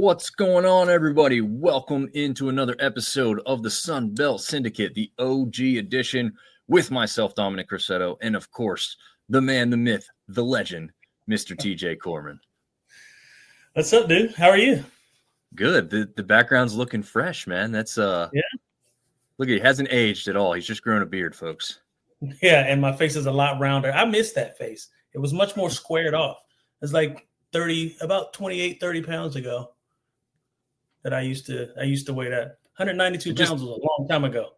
What's going on, everybody? Welcome into another episode of the Sunbelt Syndicate, the OG edition, with myself, Dominick Crosetto, and of course, the man, the myth, the legend, Mr. TJ Courman. What's up, dude? How are you? Good. The background's looking fresh, man. That's Look, he hasn't aged at all. He's just grown a beard, folks. Yeah, and my face is a lot rounder. I miss that face. It was much more squared off. It's like about 28, 30 pounds ago that I used to weigh that. 192 pounds was a long time ago.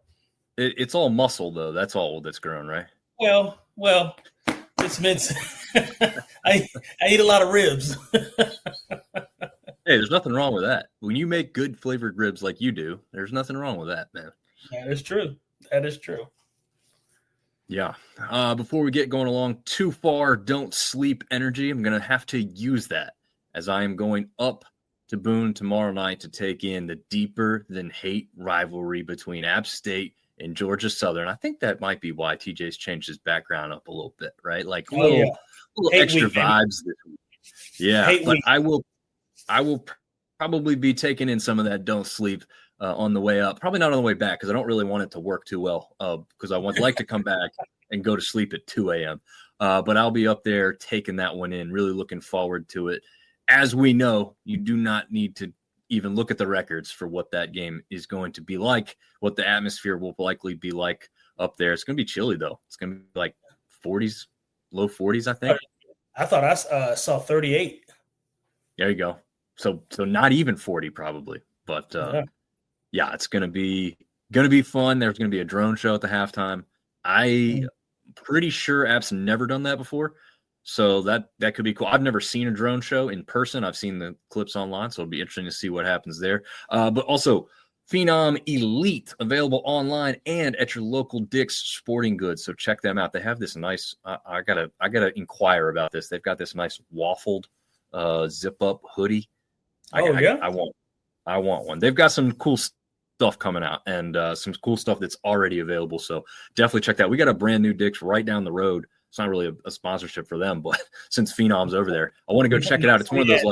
It's all muscle, though. That's all that's grown, right? Well, it's meant I eat a lot of ribs. Hey, there's nothing wrong with that. When you make good flavored ribs like you do, there's nothing wrong with that, man. That is true. That is true. Yeah. Before we get going along too far, don't sleep energy. I'm going to have to use that as I am going up to Boone tomorrow night to take in the deeper than hate rivalry between App State and Georgia Southern. I think that might be why TJ's changed his background up a little bit, right? Like little extra vibes this week. Yeah, but I will probably be taking in some of that don't sleep on the way up. Probably not on the way back because I don't really want it to work too well because I would like to come back and go to sleep at 2 a.m. But I'll be up there taking that one in, really looking forward to it. As we know, you do not need to even look at the records for what that game is going to be like, what the atmosphere will likely be like up there. It's going to be chilly, though. It's going to be like 40s, low 40s, I think. I thought I saw 38. There you go. So not even 40 probably. But, yeah, it's going to be fun. There's going to be a drone show at the halftime. I'm pretty sure App's never done that before. So that could be cool. I've never seen a drone show in person. I've seen the clips online, so it'll be interesting to see what happens there. But also, Phenom Elite available online and at your local Dick's Sporting Goods. So check them out. They have this nice. I gotta inquire about this. They've got this nice waffled zip up hoodie. I want one. They've got some cool stuff coming out and some cool stuff that's already available. So definitely check that. We got a brand new Dick's right down the road. It's not really a sponsorship for them, but since Phenom's over there, I want to go check it out. It's one of those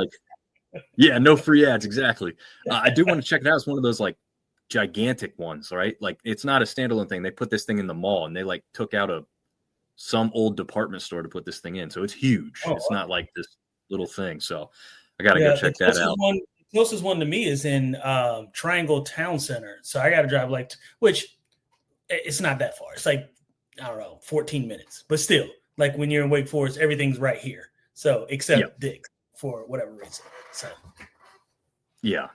no free ads. Exactly. I do want to check it out. It's one of those gigantic ones, right? Like it's not a standalone thing. They put this thing in the mall and they took out some old department store to put this thing in. So it's huge. It's not like this little thing. So I got to go check that out. The closest one to me is in Triangle Town Center. So I got to drive which it's not that far. It's I don't know, 14 minutes. But still, when you're in Wake Forest, everything's right here. So except Dick for whatever reason. So yeah.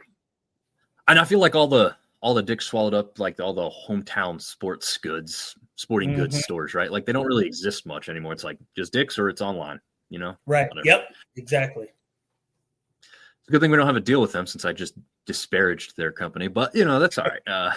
And I feel like all the Dick swallowed up all the hometown sporting goods stores, right? They don't really exist much anymore. It's just Dick's or it's online, Right. Whatever. Yep. Exactly. It's a good thing we don't have a deal with them since I just disparaged their company, but that's all right.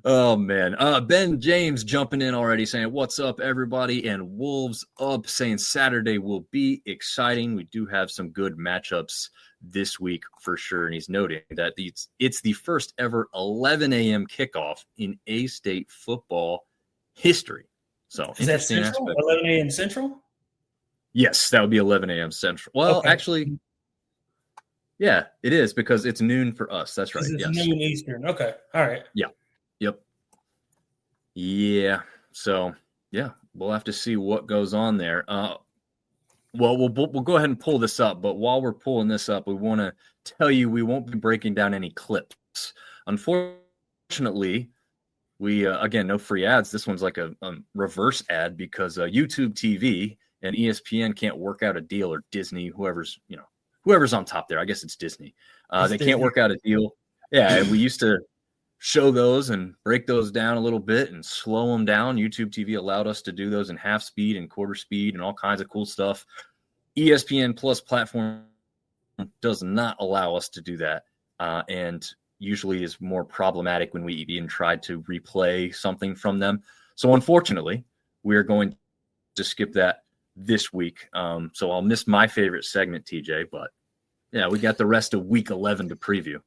Oh, man. Ben James jumping in already saying, what's up, everybody? And Wolves up saying Saturday will be exciting. We do have some good matchups this week for sure. And he's noting that it's the first ever 11 a.m. kickoff in A-State football history. So is that Central? 11 a.m. Central? Yes, that would be 11 a.m. Central. Well, actually, yeah, it is because it's noon for us. That's right. It's noon Eastern. Okay. All right. Yeah. Yep. Yeah. So, yeah, we'll have to see what goes on there. We'll go ahead and pull this up. But while we're pulling this up, we want to tell you we won't be breaking down any clips. Unfortunately, we, again, no free ads. This one's like a reverse ad because YouTube TV and ESPN can't work out a deal, or Disney, whoever's on top there. I guess it's Disney. They can't work out a deal. Yeah, we used to show those and break those down a little bit and slow them down. YouTube TV allowed us to do those in half speed and quarter speed and all kinds of cool stuff. ESPN Plus platform does not allow us to do that, and usually is more problematic when we even try to replay something from them. So unfortunately, we're going to skip that this week. So I'll miss my favorite segment, TJ, but yeah, we got the rest of week 11 to preview.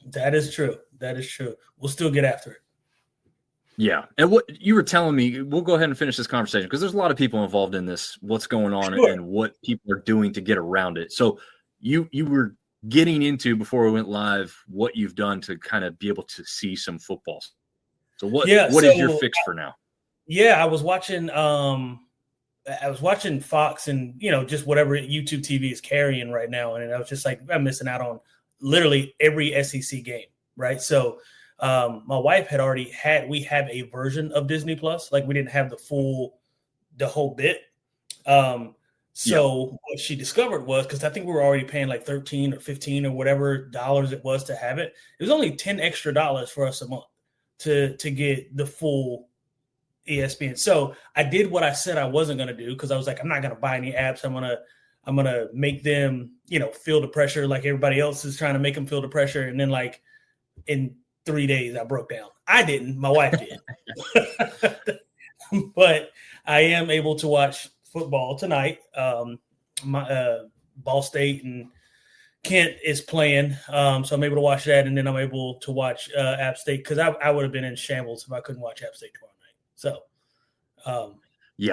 That is true. We'll still get after it. Yeah. And what you were telling me, we'll go ahead and finish this conversation because there's a lot of people involved in this, what's going on and what people are doing to get around it. So you were getting into before we went live what you've done to kind of be able to see some football. So what is your fix for now? Yeah, I was watching Fox and, just whatever YouTube TV is carrying right now. And I was just like, I'm missing out on literally every SEC game. Right. So my wife had already we have a version of Disney Plus. Like we didn't have the whole bit. So what she discovered was, because I think we were already paying like 13 or 15 or whatever dollars it was to have it. It was only $10 extra for us a month to get the full ESPN. So I did what I said I wasn't going to do, because I was like, I'm not going to buy any apps. I'm going to make them, feel the pressure like everybody else is trying to make them feel the pressure. And then like in 3 days, I broke down. I didn't. My wife did. But I am able to watch football tonight. My Ball State and Kent is playing, so I'm able to watch that, and then I'm able to watch App State, because I would have been in shambles if I couldn't watch App State tomorrow night. So,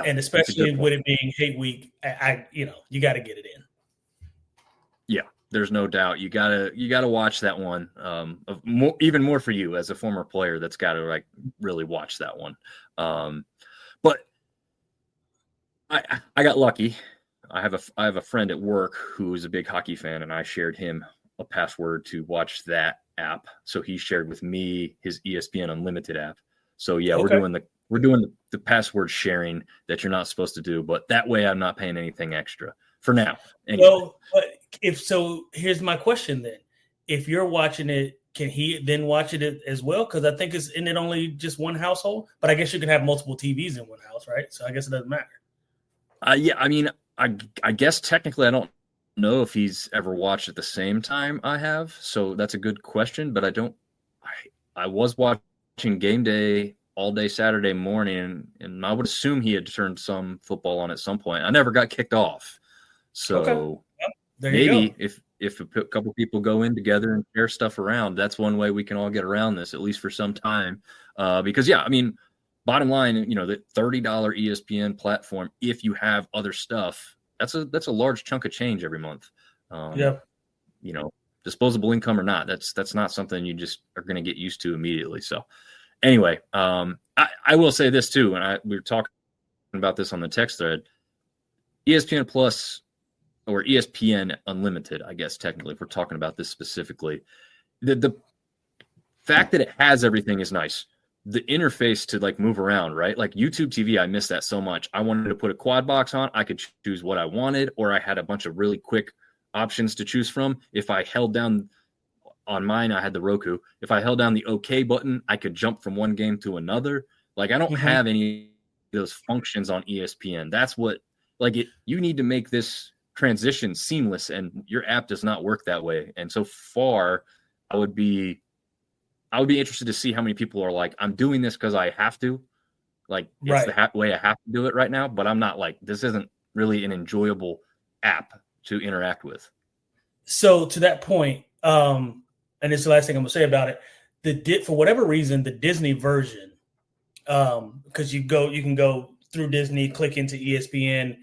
and especially with it being hate week, I you got to get it in. Yeah, there's no doubt. You gotta watch that one. Even more for you as a former player that's got to like really watch that one. But I got lucky. I have a friend at work who is a big hockey fan, and I shared him a password to watch that app. So he shared with me his ESPN Unlimited app. So yeah, okay. we're doing the password sharing that you're not supposed to do, but that way I'm not paying anything extra for now. Anyway. Well, but here's my question then. If you're watching it, can he then watch it as well? Because I think isn't it only just one household? But I guess you can have multiple TVs in one house, right? So I guess it doesn't matter. Yeah, I mean, I guess technically I don't know if he's ever watched at the same time I have. So that's a good question, but I was watching game day all day Saturday morning, and I would assume he had turned some football on at some point. I never got kicked off. So maybe if a couple people go in together and share stuff around, that's one way we can all get around this, at least for some time. Because, yeah, I mean, bottom line, the $30 ESPN platform, if you have other stuff, that's a large chunk of change every month. Disposable income or not, that's not something you just are going to get used to immediately. So anyway, I will say this too, and we were talking about this on the text thread. ESPN Plus, or ESPN Unlimited, I guess technically, if we're talking about this specifically, the fact that it has everything is nice. The interface to like move around, right? Like YouTube TV, I miss that so much. I wanted to put a quad box on. I could choose what I wanted, or I had a bunch of really quick options to choose from. If I held down on mine, I had the Roku. If I held down the OK button, I could jump from one game to another. Like I don't have any of those functions on ESPN. That's what you need to make this transition seamless, and your app does not work that way. And so far, I would be interested to see how many people are like, I'm doing this because I have to. Like, it's the way I have to do it right now, but I'm not like, this isn't really an enjoyable app to interact with. So to that point, and this is the last thing I'm going to say about it, for whatever reason, the Disney version, because you can go through Disney, click into ESPN,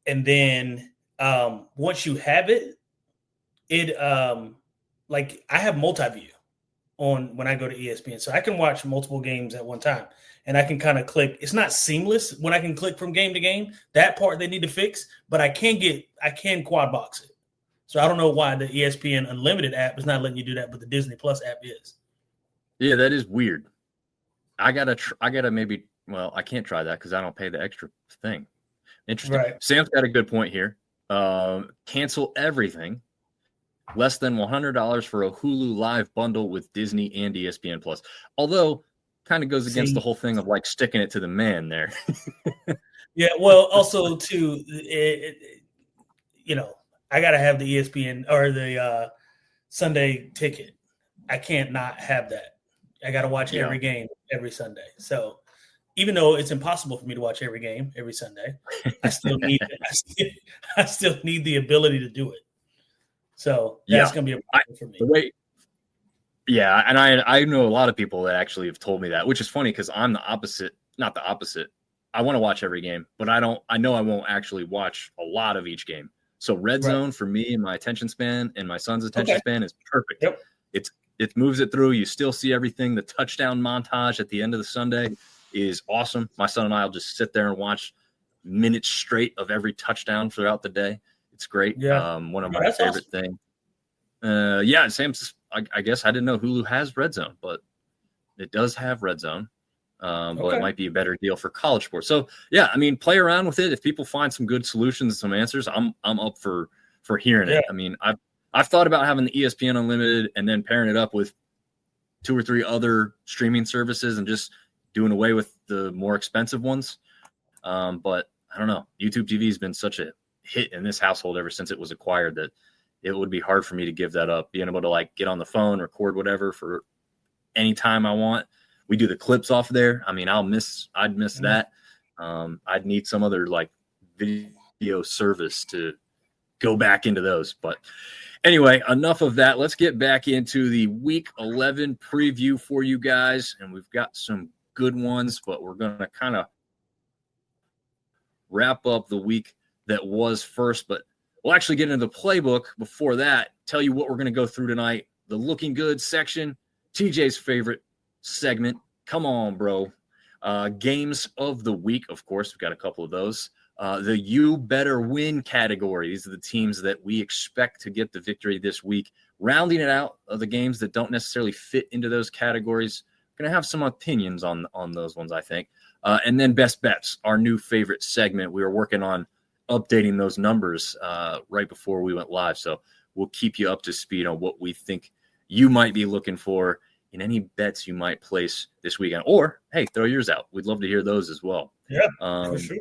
and then once you have it, like I have multi-view on when I go to ESPN, so I can watch multiple games at one time, and I can kind of click. It's not seamless when I can click from game to game. That part they need to fix, but I can quad box it. So I don't know why the ESPN Unlimited app is not letting you do that, but the Disney Plus app is. Yeah, that is weird. I gotta maybe. Well, I can't try that because I don't pay the extra thing. Interesting. Right. Sam's got a good point here. Cancel everything. Less than $100 for a Hulu Live bundle with Disney and ESPN Plus. Although, kind of goes against the whole thing of like sticking it to the man there. Yeah. Well, also too, I gotta have the ESPN or the Sunday ticket. I can't not have that. I gotta watch every game every Sunday. So even though it's impossible for me to watch every game every Sunday, I still need I still need the ability to do it. So that's going to be a problem for me. And I know a lot of people that actually have told me that, which is funny because I'm the opposite. Not the opposite. I want to watch every game, but I know I won't actually watch a lot of each game. So red Right. zone for me and my attention span and my son's attention span is perfect. Yep. It moves it through. You still see everything. The touchdown montage at the end of the Sunday is awesome. My son and I will just sit there and watch minutes straight of every touchdown throughout the day. It's great. Yeah. One of my favorite things. Sam's. I guess I didn't know Hulu has red zone, but it does have red zone. But it might be a better deal for college sports. So yeah, I mean, play around with it. If people find some good solutions and some answers, I'm up for hearing it. I mean, I've thought about having the ESPN Unlimited and then pairing it up with 2 or 3 other streaming services and just doing away with the more expensive ones. But I don't know. YouTube TV has been such a hit in this household ever since it was acquired that it would be hard for me to give that up. Being able to like get on the phone, record whatever for any time I want. We do the clips off there. I mean, I'd miss that. I'd need some other like video service to go back into those. But anyway, enough of that. Let's get back into the Week 11 preview for you guys. And we've got some good ones, but we're going to kind of wrap up the week that was first. But we'll actually get into the playbook before that, tell you what we're going to go through tonight. The looking good section, TJ's favorite segment. Come on, bro. Games of the week, of course. We've got a couple of those. The You Better Win category. These are the teams that we expect to get the victory this week. Rounding it out of the games that don't necessarily fit into those categories. Going to have some opinions on those ones, I think. And then Best Bets, our new favorite segment. We were working on updating those numbers right before we went live. So we'll keep you up to speed on what we think you might be looking for in any bets you might place this weekend. Or, hey, throw yours out. We'd love to hear those as well. Yeah, for sure.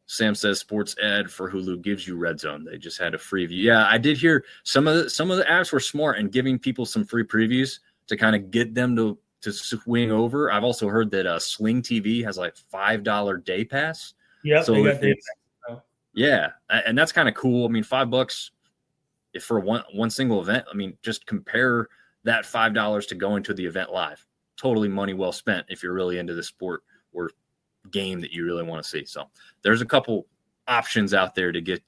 Sam says Sports Ed for Hulu gives you red zone. They just had a free view. Yeah, I did hear some of the apps were smart in giving people some free previews to kind of get them to swing over. I've also heard that Sling TV has like $5 day pass. Yeah, so they got day pass. Yeah, and that's kind of cool. I mean, $5 if for one single event. I mean, just compare that $5 to going to the event live. Totally money well spent if you're really into the sport or game that you really want to see. So there's a couple options out there to get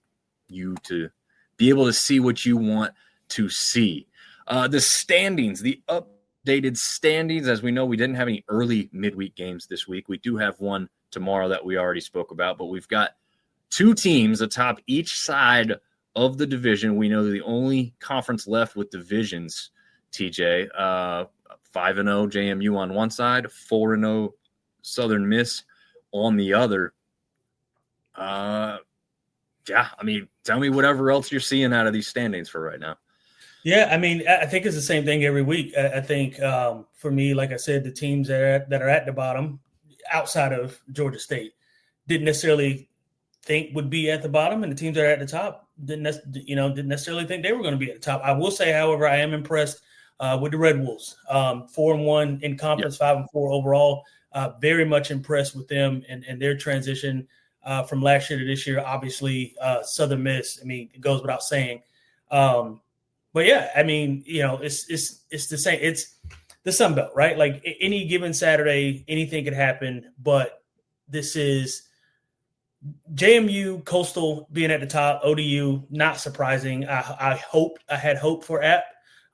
you to be able to see what you want to see. The standings, the updated standings, as we know, we didn't have any early midweek games this week. We do have one tomorrow that we already spoke about, but we've got 2 teams atop each side of the division. We know the only conference left with divisions, TJ, 5-0 JMU on one side, 4-0 Southern Miss on the other. I mean, tell me whatever else you're seeing out of these standings for right now. Yeah, I mean, I think it's the same thing every week. I think for me, like I said, the teams that are at the bottom, outside of Georgia State, didn't necessarily think would be at the bottom, and the teams that are at the top didn't necessarily think they were going to be at the top. I will say, however, I am impressed with the Red Wolves. 4-1 in conference, 5-4 overall. Very much impressed with them and their transition from last year to this year. Obviously, Southern Miss, I mean, it goes without saying. But yeah, I mean, it's the same. It's the sunbelt, right? Like any given Saturday, anything could happen. But this is JMU, Coastal being at the top, ODU, not surprising. I had hope for App,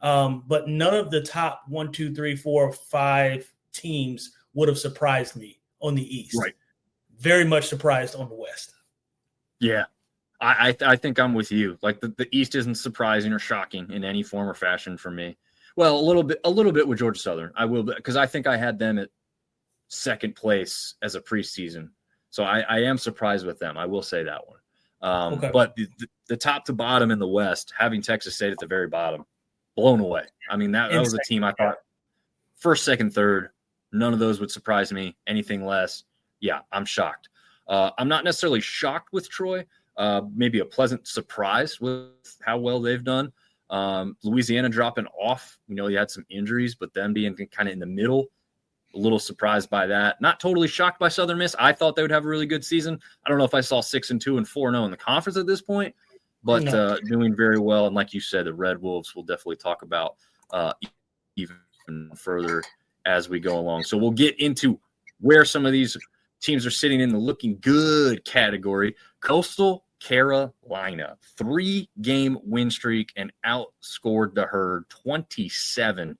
but none of the top 1, 2, 3, 4, 5 teams would have surprised me on the East. Right. Very much surprised on the West. Yeah. I think I'm with you. Like the East isn't surprising or shocking in any form or fashion for me. Well, a little bit with Georgia Southern. I will, because I think I had them at second place as a preseason. So I am surprised with them. I will say that one. Okay. But the top to bottom in the West, having Texas State at the very bottom, blown away. I mean, that was a team I thought first, second, third, none of those would surprise me. Anything less, yeah, I'm shocked. I'm not necessarily shocked with Troy. Maybe a pleasant surprise with how well they've done. Louisiana dropping off. You had some injuries, but them being kind of in the middle, a little surprised by that. Not totally shocked by Southern Miss. I thought they would have a really good season. I don't know if I saw 6-2 and 4-0 in the conference at this point, but doing very well. And like you said, the Red Wolves we'll definitely talk about even further as we go along. So we'll get into where some of these teams are sitting in the looking good category. Coastal Carolina, 3-game win streak, and outscored the Herd 27-7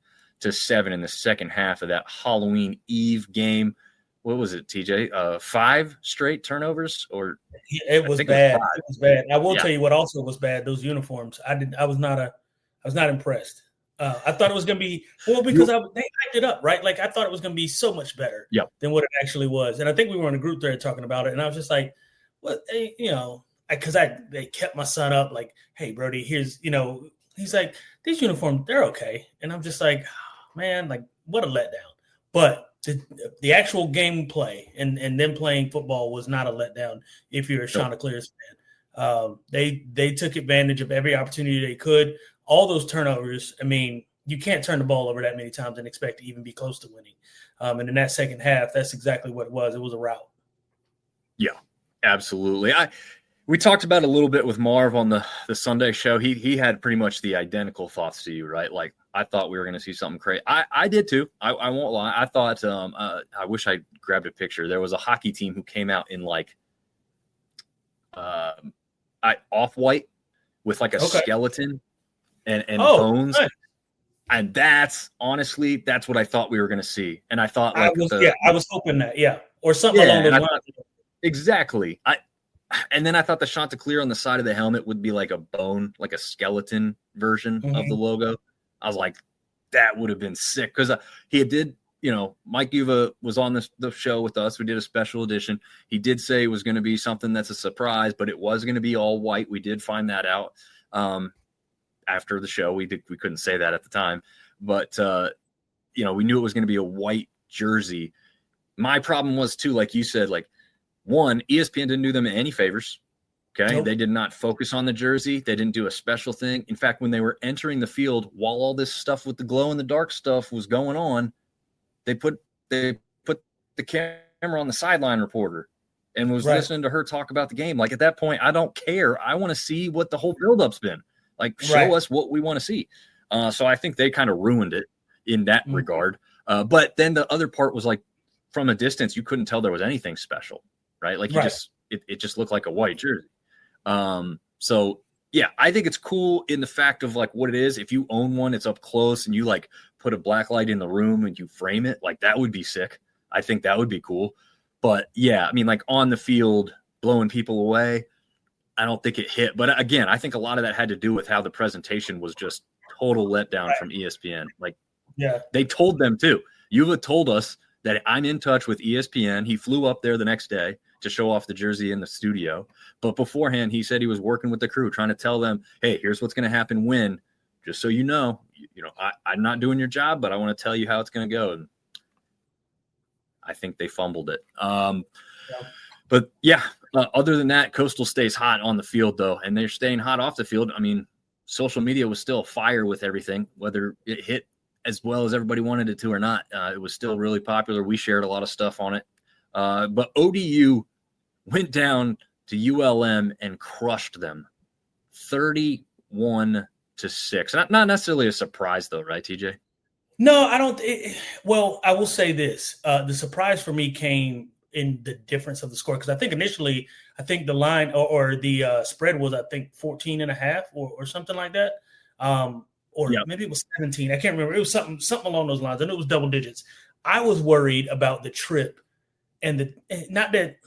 in the second half of that Halloween Eve game. What was it, TJ? 5 straight turnovers, or it was bad. It was bad. I will tell you what also was bad. Those uniforms. I was not impressed. I thought it was going to be because they hyped it up, right? Like I thought it was going to be so much better than what it actually was. And I think we were in a group thread talking about it, and I was just like, "What?" Because they kept my son up, like, "Hey, Brody, here's," he's like, "These uniforms, they're okay," and I'm just like, oh, "Man, like what a letdown." But the actual gameplay and them playing football was not a letdown if you're a Chanticleers fan. They took advantage of every opportunity they could. All those turnovers, I mean, you can't turn the ball over that many times and expect to even be close to winning. And in that second half, that's exactly what it was. It was a rout. Yeah, absolutely. We talked about it a little bit with Marv on the Sunday show. He had pretty much the identical thoughts to you, right? Like, I thought we were going to see something crazy. I did too. I won't lie. I thought I wish I grabbed a picture. There was a hockey team who came out in like off-white with like a skeleton and bones. Nice. And that's honestly, that's what I thought we were going to see. And I thought I was hoping that, or something along those lines. Exactly. And then I thought the Chanticleer on the side of the helmet would be like a bone, like a skeleton version of the logo. I was like, that would have been sick because he did, Mike Uva was on the show with us. We did a special edition. He did say it was going to be something that's a surprise, but it was going to be all white. We did find that out after the show. We couldn't say that at the time, but we knew it was going to be a white jersey. My problem was too, like you said, like, one, ESPN didn't do them any favors. Okay. Nope. They did not focus on the jersey. They didn't do a special thing. In fact, when they were entering the field, while all this stuff with the glow in the dark stuff was going on, they put the camera on the sideline reporter and was listening to her talk about the game. Like at that point, I don't care. I want to see what the whole buildups been. Like show us what we want to see. So I think they kind of ruined it in that regard. But then the other part was like from a distance, you couldn't tell there was anything special. Right. Like it just looked like a white jersey. So yeah, I think it's cool in the fact of like what it is. If you own one, it's up close and you like put a black light in the room and you frame it, like that would be sick. I think that would be cool. But yeah, I mean, like on the field, blowing people away, I don't think it hit. But again, I think a lot of that had to do with how the presentation was just total letdown from ESPN. Like, they told them too. You've told us that I'm in touch with ESPN. He flew up there the next day to show off the jersey in the studio. But beforehand, he said he was working with the crew, trying to tell them, hey, here's what's going to happen when, just so you know, I'm not doing your job, but I want to tell you how it's going to go. And I think they fumbled it. But yeah, other than that, Coastal stays hot on the field though. And they're staying hot off the field. I mean, social media was still fire with everything, whether it hit as well as everybody wanted it to or not. It was still really popular. We shared a lot of stuff on it. But ODU went down to ULM and crushed them 31-6. Not necessarily a surprise though, right, TJ? No, I don't. Well, I will say this. The surprise for me came in the difference of the score. Because I think initially, the line or the spread was, 14.5 or something like that. Maybe it was 17. I can't remember. It was something along those lines. I know it was double digits. I was worried about the trip and not that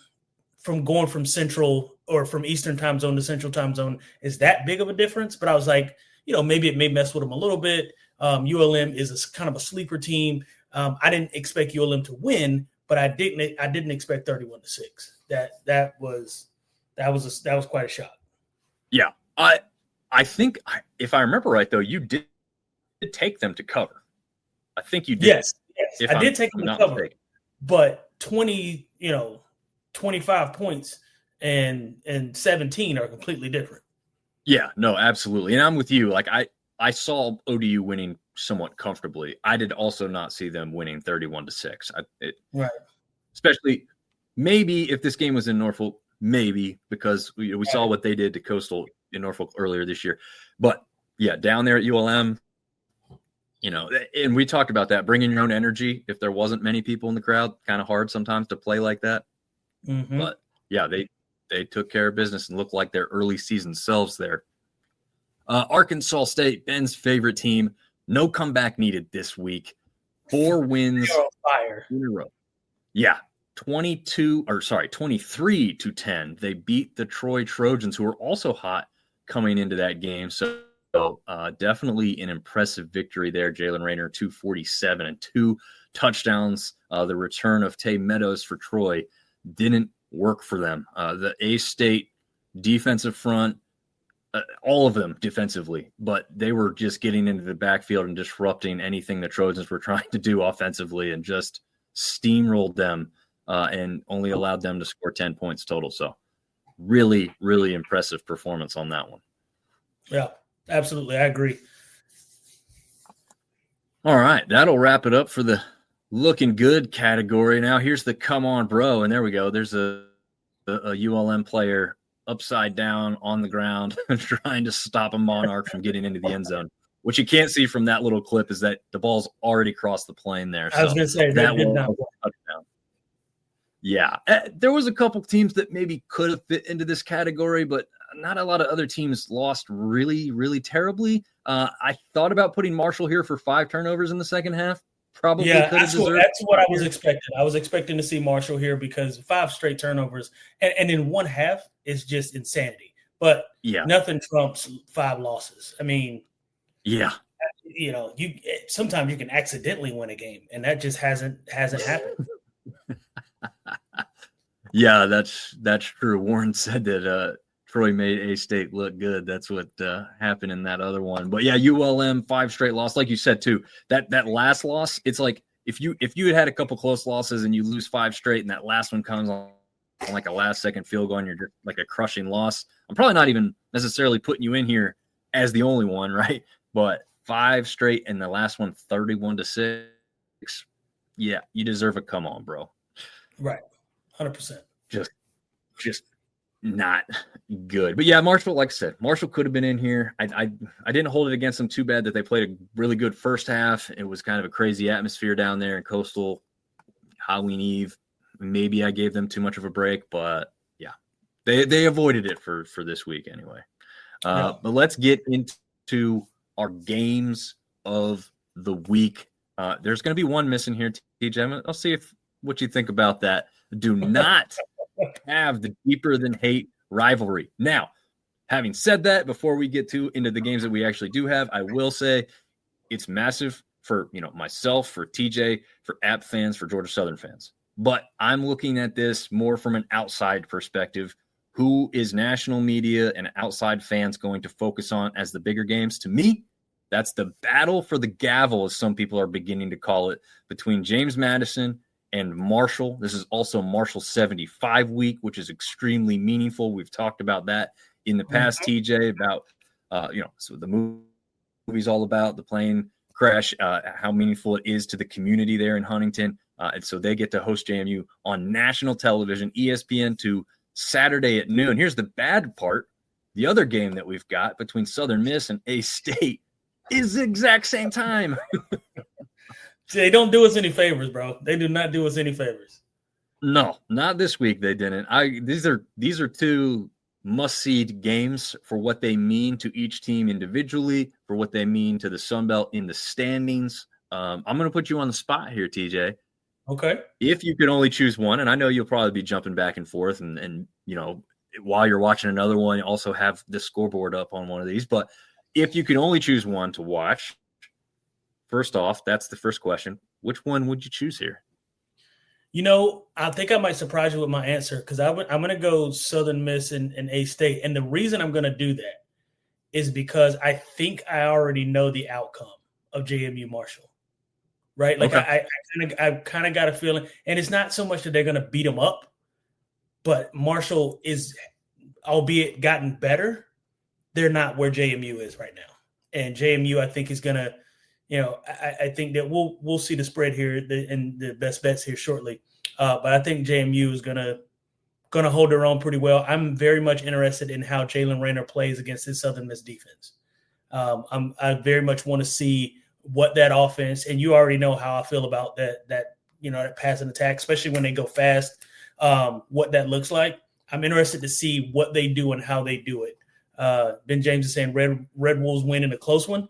from going from central or from Eastern time zone to central time zone is that big of a difference. But I was like, maybe it may mess with them a little bit. ULM is kind of a sleeper team. I didn't expect ULM to win, but I didn't expect 31-6. That was quite a shock. Yeah. I think if I remember right though, you did take them to cover. I think you did. Yes. I did take them to cover. Mistaken. But 25 points and 17 are completely different. Yeah, no, absolutely. And I'm with you. Like I saw ODU winning somewhat comfortably. I did also not see them winning 31-6. Right. Especially maybe if this game was in Norfolk, maybe because we saw what they did to Coastal in Norfolk earlier this year. But yeah, down there at ULM, and we talked about that, bringing your own energy. If there wasn't many people in the crowd, kind of hard sometimes to play like that. Mm-hmm. But yeah, they took care of business and looked like their early season selves there. Arkansas State, Ben's favorite team, no comeback needed this week. 4 wins in a row. Yeah, 23-10. They beat the Troy Trojans, who were also hot coming into that game. So definitely an impressive victory there. Jalen Rayner, 247 and 2 touchdowns. The return of Tay Meadows for Troy didn't work for them. The A-State defensive front, all of them defensively, but they were just getting into the backfield and disrupting anything the Trojans were trying to do offensively and just steamrolled them and only allowed them to score 10 points total. So really, really impressive performance on that one. Yeah, absolutely. I agree. All right. That'll wrap it up for the looking good category. Now here's the come on, bro. And there we go. There's a ULM player upside down on the ground trying to stop a Monarch from getting into the end zone. What you can't see from that little clip is that the ball's already crossed the plane there. I was going to say that did not work. Touchdown. Yeah. There was a couple teams that maybe could have fit into this category, but not a lot of other teams lost really, really terribly. I thought about putting Marshall here for 5 turnovers in the second half. Probably that's what I was expecting. I was expecting to see Marshall here because 5 straight turnovers and in one half is just insanity. But nothing trumps 5 losses. I mean, sometimes you can accidentally win a game, and that just hasn't happened. Yeah, that's true. Warren said that Troy made A-State look good. That's what happened in that other one. But yeah, ULM 5 straight loss, like you said too. That last loss, it's like if you had a couple close losses and you lose 5 straight, and that last one comes on like a last-second field goal, and you're just like a crushing loss. I'm probably not even necessarily putting you in here as the only one, right? But 5 straight and the last one 31-6. Yeah, you deserve a come on, bro. Right, 100%. Just not good. But yeah, Marshall, like I said, Marshall could have been in here. I didn't hold it against them too bad that they played a really good first half. It was kind of a crazy atmosphere down there in Coastal Halloween Eve. Maybe I gave them too much of a break, but yeah, they avoided it for this week anyway. But let's get into our games of the week. There's going to be one missing here, TJ. I'll see what you think about that. Do not have the deeper than hate rivalry. Now, having said that, before we get into the games that we actually do have, I will say it's massive for myself, for TJ, for App fans, for Georgia Southern fans. But I'm looking at this more from an outside perspective. Who is national media and outside fans going to focus on as the bigger games? To me, that's the battle for the gavel, as some people are beginning to call it, between James Madison and Marshall. This is also Marshall's 75 week, which is extremely meaningful. We've talked about that in the past, TJ, about, so the movie's all about the plane crash, how meaningful it is to the community there in Huntington. And so they get to host JMU on national television, ESPN2, Saturday at noon. Here's the bad part. The other game that we've got between Southern Miss and A-State is the exact same time. They don't do us any favors, bro. They do not do us any favors. No, not this week. They didn't. These are 2 must-see games for what they mean to each team individually, for what they mean to the Sunbelt in the standings. I'm going to put you on the spot here, TJ. Okay. If you could only choose one, and I know you'll probably be jumping back and forth, and while you're watching another one, you also have the scoreboard up on one of these. But if you could only choose one to watch, first off, that's the first question. Which one would you choose here? I think I might surprise you with my answer because I'm going to go Southern Miss and A-State. And the reason I'm going to do that is because I think I already know the outcome of JMU Marshall, right? Like okay. I kind of got a feeling, and it's not so much that they're going to beat them up, but Marshall is, albeit gotten better, they're not where JMU is right now. And JMU, I think, is going to, I think that we'll see the spread here and the best bets here shortly. But I think JMU is gonna hold their own pretty well. I'm very much interested in how Jalen Rayner plays against his Southern Miss defense. I very much want to see what that offense, and you already know how I feel about that passing attack, especially when they go fast, what that looks like. I'm interested to see what they do and how they do it. Ben James is saying Red Wolves win in a close one.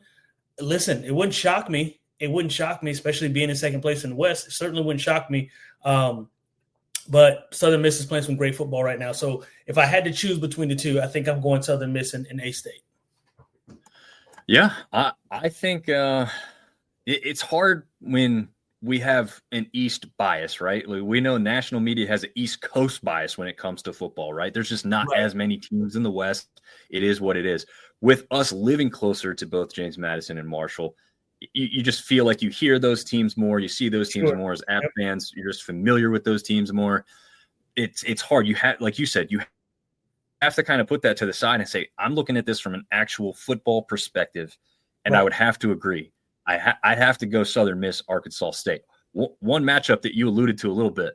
Listen, it wouldn't shock me. It wouldn't shock me, especially being in second place in the West. It certainly wouldn't shock me. But Southern Miss is playing some great football right now. So if I had to choose between the two, I think I'm going Southern Miss and A-State. Yeah, I think it's hard when we have an East bias, right? We know national media has an East Coast bias when it comes to football, right? There's just not as many teams in the West. It is what it is. With us living closer to both James Madison and Marshall, you just feel like you hear those teams more. You see those teams more as App fans. You're just familiar with those teams more. It's hard. You have, like you said, you have to kind of put that to the side and say, I'm looking at this from an actual football perspective, and I would have to agree. I'd have to go Southern Miss, Arkansas State. One matchup that you alluded to a little bit,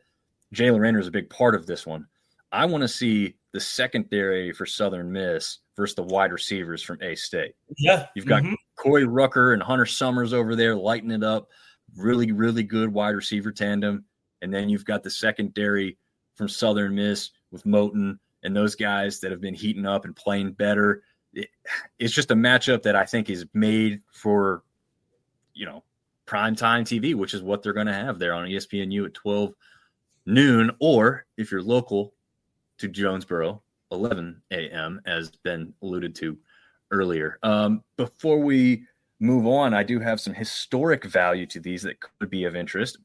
Jalen Raynor is a big part of this one. I want to see the secondary for Southern Miss versus the wide receivers from A-State. Yeah. You've got Corey Rucker and Hunter Summers over there lighting it up. Really, really good wide receiver tandem. And then you've got the secondary from Southern Miss with Moten and those guys that have been heating up and playing better. It's just a matchup that I think is made for, primetime TV, which is what they're going to have there on ESPNU at 12 noon, or if you're local to Jonesboro, 11 a.m., as Ben alluded to earlier. Before we move on, I do have some historic value to these that could be of interest.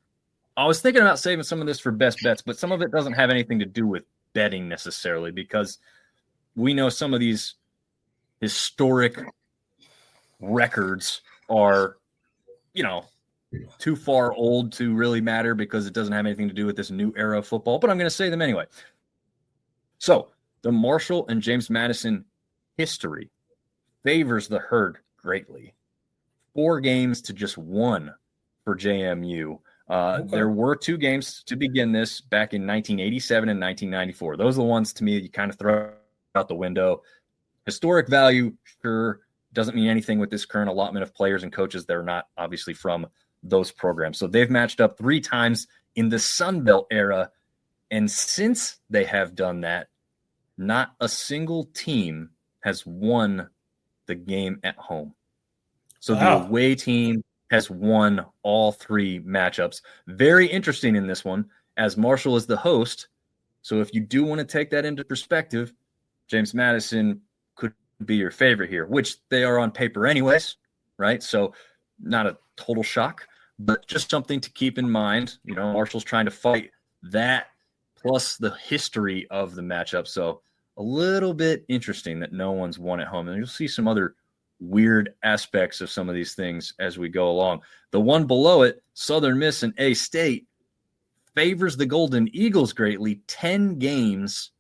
I was thinking about saving some of this for best bets, but some of it doesn't have anything to do with betting necessarily, because we know some of these historic records are, too far old to really matter because it doesn't have anything to do with this new era of football, but I'm going to say them anyway. So the Marshall and James Madison history favors the Herd greatly. 4 games to just 1 for JMU. There were 2 games to begin this back in 1987 and 1994. Those are the ones, to me, you kind of throw out the window. Historic value, sure, doesn't mean anything with this current allotment of players and coaches that are not obviously from those programs. So they've matched up 3 times in the sunbelt era. And since they have done that, not a single team has won the game at home. So the away team has won all 3 matchups. Very interesting in this one, as Marshall is the host. So if you do want to take that into perspective, James Madison could be your favorite here, which they are on paper anyways, right? So not a total shock, but just something to keep in mind. Marshall's trying to fight that plus the history of the matchup. So a little bit interesting that no one's won at home. And you'll see some other weird aspects of some of these things as we go along. The one below it, Southern Miss and A-State, favors the Golden Eagles greatly. 10 wins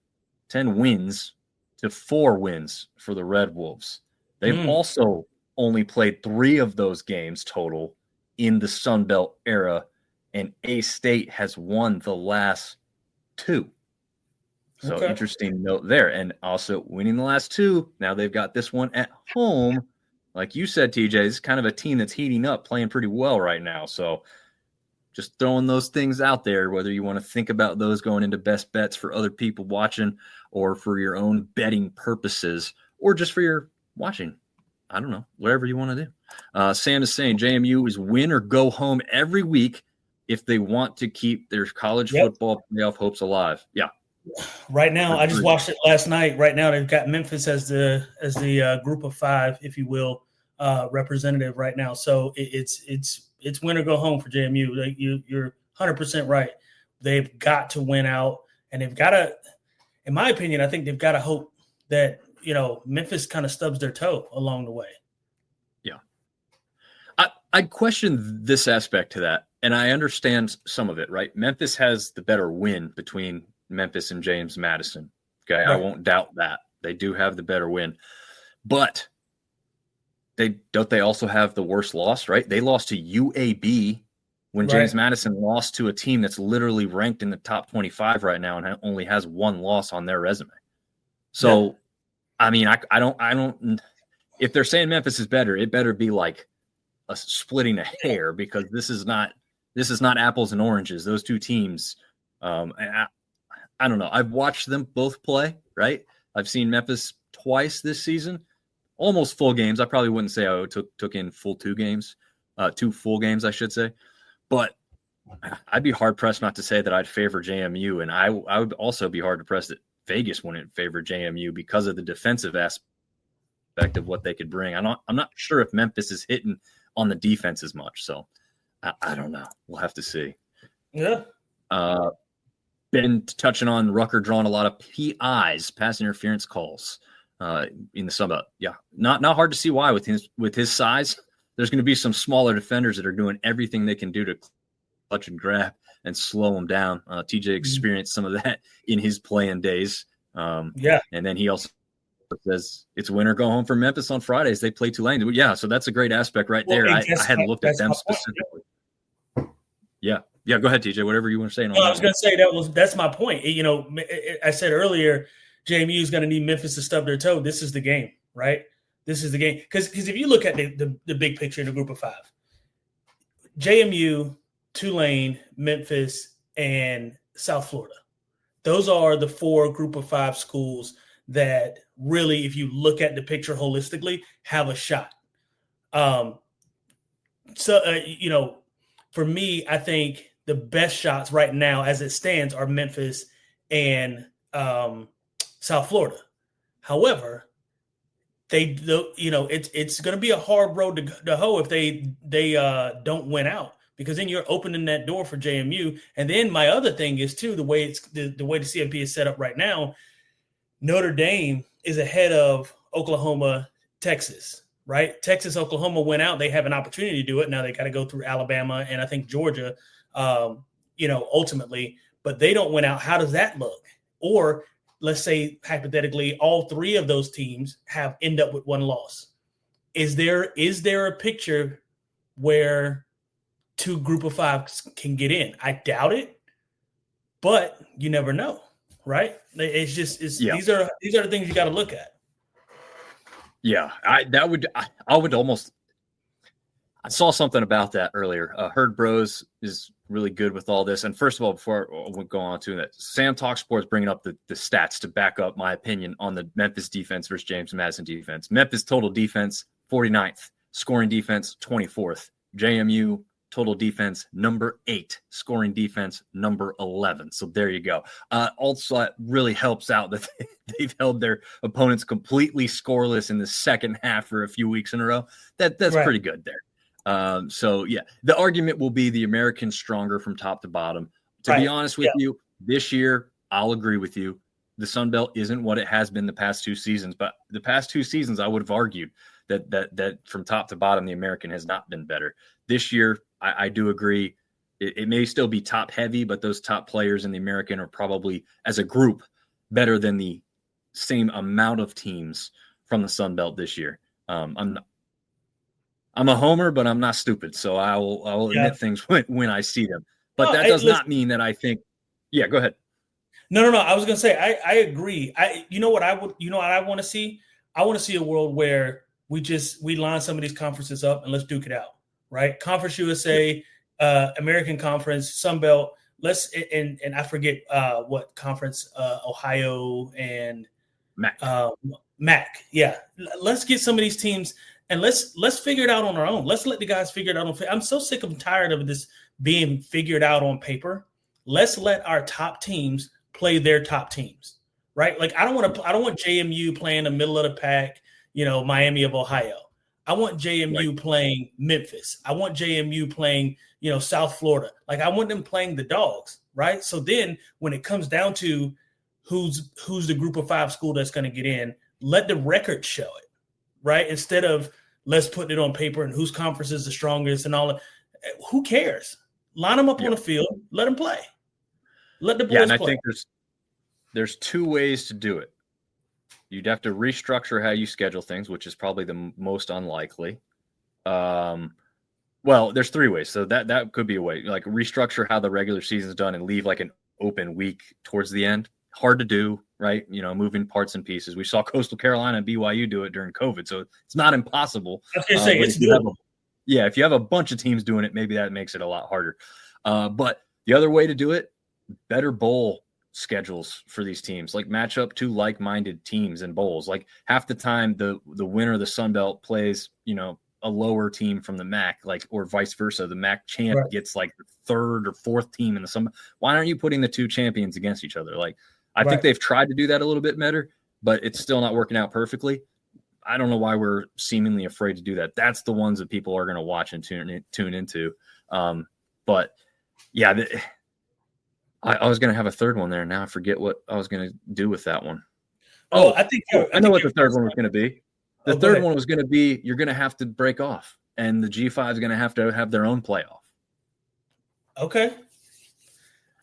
to 4 wins for the Red Wolves. They've also only played 3 of those games total in the Sunbelt era, and A-State has won the last 2. So interesting note there. And also winning the last 2. Now they've got this one at home. Like you said, TJ, it's kind of a team that's heating up, playing pretty well right now. So just throwing those things out there, whether you want to think about those going into best bets for other people watching or for your own betting purposes or just for your watching. I don't know, whatever you want to do. Sam is saying JMU is win or go home every week if they want to keep their college football playoff hopes alive. Yeah. Right now, I just watched it last night. Right now, they've got Memphis as the group of 5, if you will, representative right now. So it's win or go home for JMU. Like you're 100% right. They've got to win out, and they've got to. In my opinion, I think they've got to hope that Memphis kind of stubs their toe along the way. Yeah, I'd question this aspect to that, and I understand some of it. Right, Memphis has the better win between Memphis and James Madison. Okay, right. I won't doubt that. They do have the better win. But they also have the worst loss, right? They lost to UAB when James Madison lost to a team that's literally ranked in the top 25 right now and only has 1 loss on their resume. So, I mean, I don't if they're saying Memphis is better, it better be like a splitting a hair, because this is not apples and oranges. Those 2 teams, I don't know. I've watched them both play, right? I've seen Memphis twice this season, almost full games. I probably wouldn't say I took in full 2 games, 2 full games, I should say. But I'd be hard-pressed not to say that I'd favor JMU, and I would also be hard-pressed that Vegas wouldn't favor JMU because of the defensive aspect of what they could bring. I'm not sure if Memphis is hitting on the defense as much, so I don't know. We'll have to see. Yeah. Been touching on Rucker drawing a lot of PIs, pass interference calls, in the Sunbelt. Yeah, not hard to see why with his size. There's going to be some smaller defenders that are doing everything they can do to clutch and grab and slow him down. TJ experienced some of that in his playing days. And then he also says it's win or go home for Memphis on Fridays. They play Tulane. Yeah, so that's a great aspect right there. I hadn't looked at them specifically. Yeah. Go ahead, TJ. Whatever you want to say. I was going to say that's my point. I said earlier, JMU is going to need Memphis to stub their toe. This is the game, right? This is the game. Because if you look at the big picture in the group of 5, JMU, Tulane, Memphis, and South Florida. Those are the 4 group of 5 schools that really, if you look at the picture holistically, have a shot. For me, I think the best shots right now, as it stands, are Memphis and South Florida. However, it's going to be a hard road to hoe if they don't win out, because then you're opening that door for JMU. And then my other thing is too, the way the CFP is set up right now, Notre Dame is ahead of Oklahoma, Texas. Right? Texas, Oklahoma went out. They have an opportunity to do it. Now they got to go through Alabama and I think Georgia, ultimately, but they don't win out. How does that look? Or let's say hypothetically, all 3 of those teams end up with 1 loss. Is there a picture where 2 group of 5 can get in? I doubt it, but you never know, right? These are the things you got to look at. Yeah, I saw something about that earlier. Herd Bros is really good with all this. And first of all, before we go on to that, Sam Talk Sports bringing up the stats to back up my opinion on the Memphis defense versus James Madison defense. Memphis total defense, 49th. Scoring defense, 24th. JMU total defense, number 8. Scoring defense, number 11. So there you go. Also, it really helps out that they've held their opponents completely scoreless in the second half for a few weeks in a row. That's right. Pretty good there. The argument will be the Americans stronger from top to bottom. To be honest with you, this year, I'll agree with you. The Sun Belt isn't what it has been the past 2 seasons, but the past 2 seasons, I would have argued that from top to bottom, the American has not been better. This year, I do agree. It may still be top heavy, but those top players in the American are probably, as a group, better than the same amount of teams from the Sun Belt this year. I'm a homer, but I'm not stupid, so I will admit things when I see them. But that does not mean that I think. Yeah, go ahead. No. I was gonna say I agree. You know what I want to see? I want to see a world where we line some of these conferences up and let's duke it out. Right? Conference USA, American Conference, Sun Belt. And I forget what conference, Ohio and MAC. Yeah. Let's get some of these teams and let's figure it out on our own. Let's let the guys figure it out. I'm so sick and tired of this being figured out on paper. Let's let our top teams play their top teams. Right? Like I don't want JMU playing the middle of the pack, Miami of Ohio. I want JMU playing Memphis. I want JMU playing, South Florida. Like I want them playing the dogs, right? So then when it comes down to who's the group of 5 school that's going to get in, let the record show it, right? Instead of let's put it on paper and whose conference is the strongest and all that. Who cares? Line them up on the field. Let them play. Let the boys play. I think there's 2 ways to do it. You'd have to restructure how you schedule things, which is probably the most unlikely. Well, there's 3 ways. So that could be a way, like restructure how the regular season's done and leave like an open week towards the end. Hard to do, right? Moving parts and pieces. We saw Coastal Carolina and BYU do it during COVID, so it's not impossible. I was going to say it's doable. If you have a bunch of teams doing it, maybe that makes it a lot harder. But the other way to do it, better bowl schedules for these teams, like match up two like-minded teams in bowls. Like half the time the winner of the Sun Belt plays, a lower team from the MAC, like, or vice versa. The MAC champ gets like the third or fourth team in the Sun Belt. Why aren't you putting the two champions against each other? Like, I think they've tried to do that a little bit better, but it's still not working out perfectly. I don't know why we're seemingly afraid to do that. That's the ones that people are going to watch and tune into. But yeah, I was going to have a third one there. Now I forget what I was going to do with that one. I know what the third one was going to be. The third one was going to be, you're going to have to break off, and the G5 is going to have their own playoff. Okay.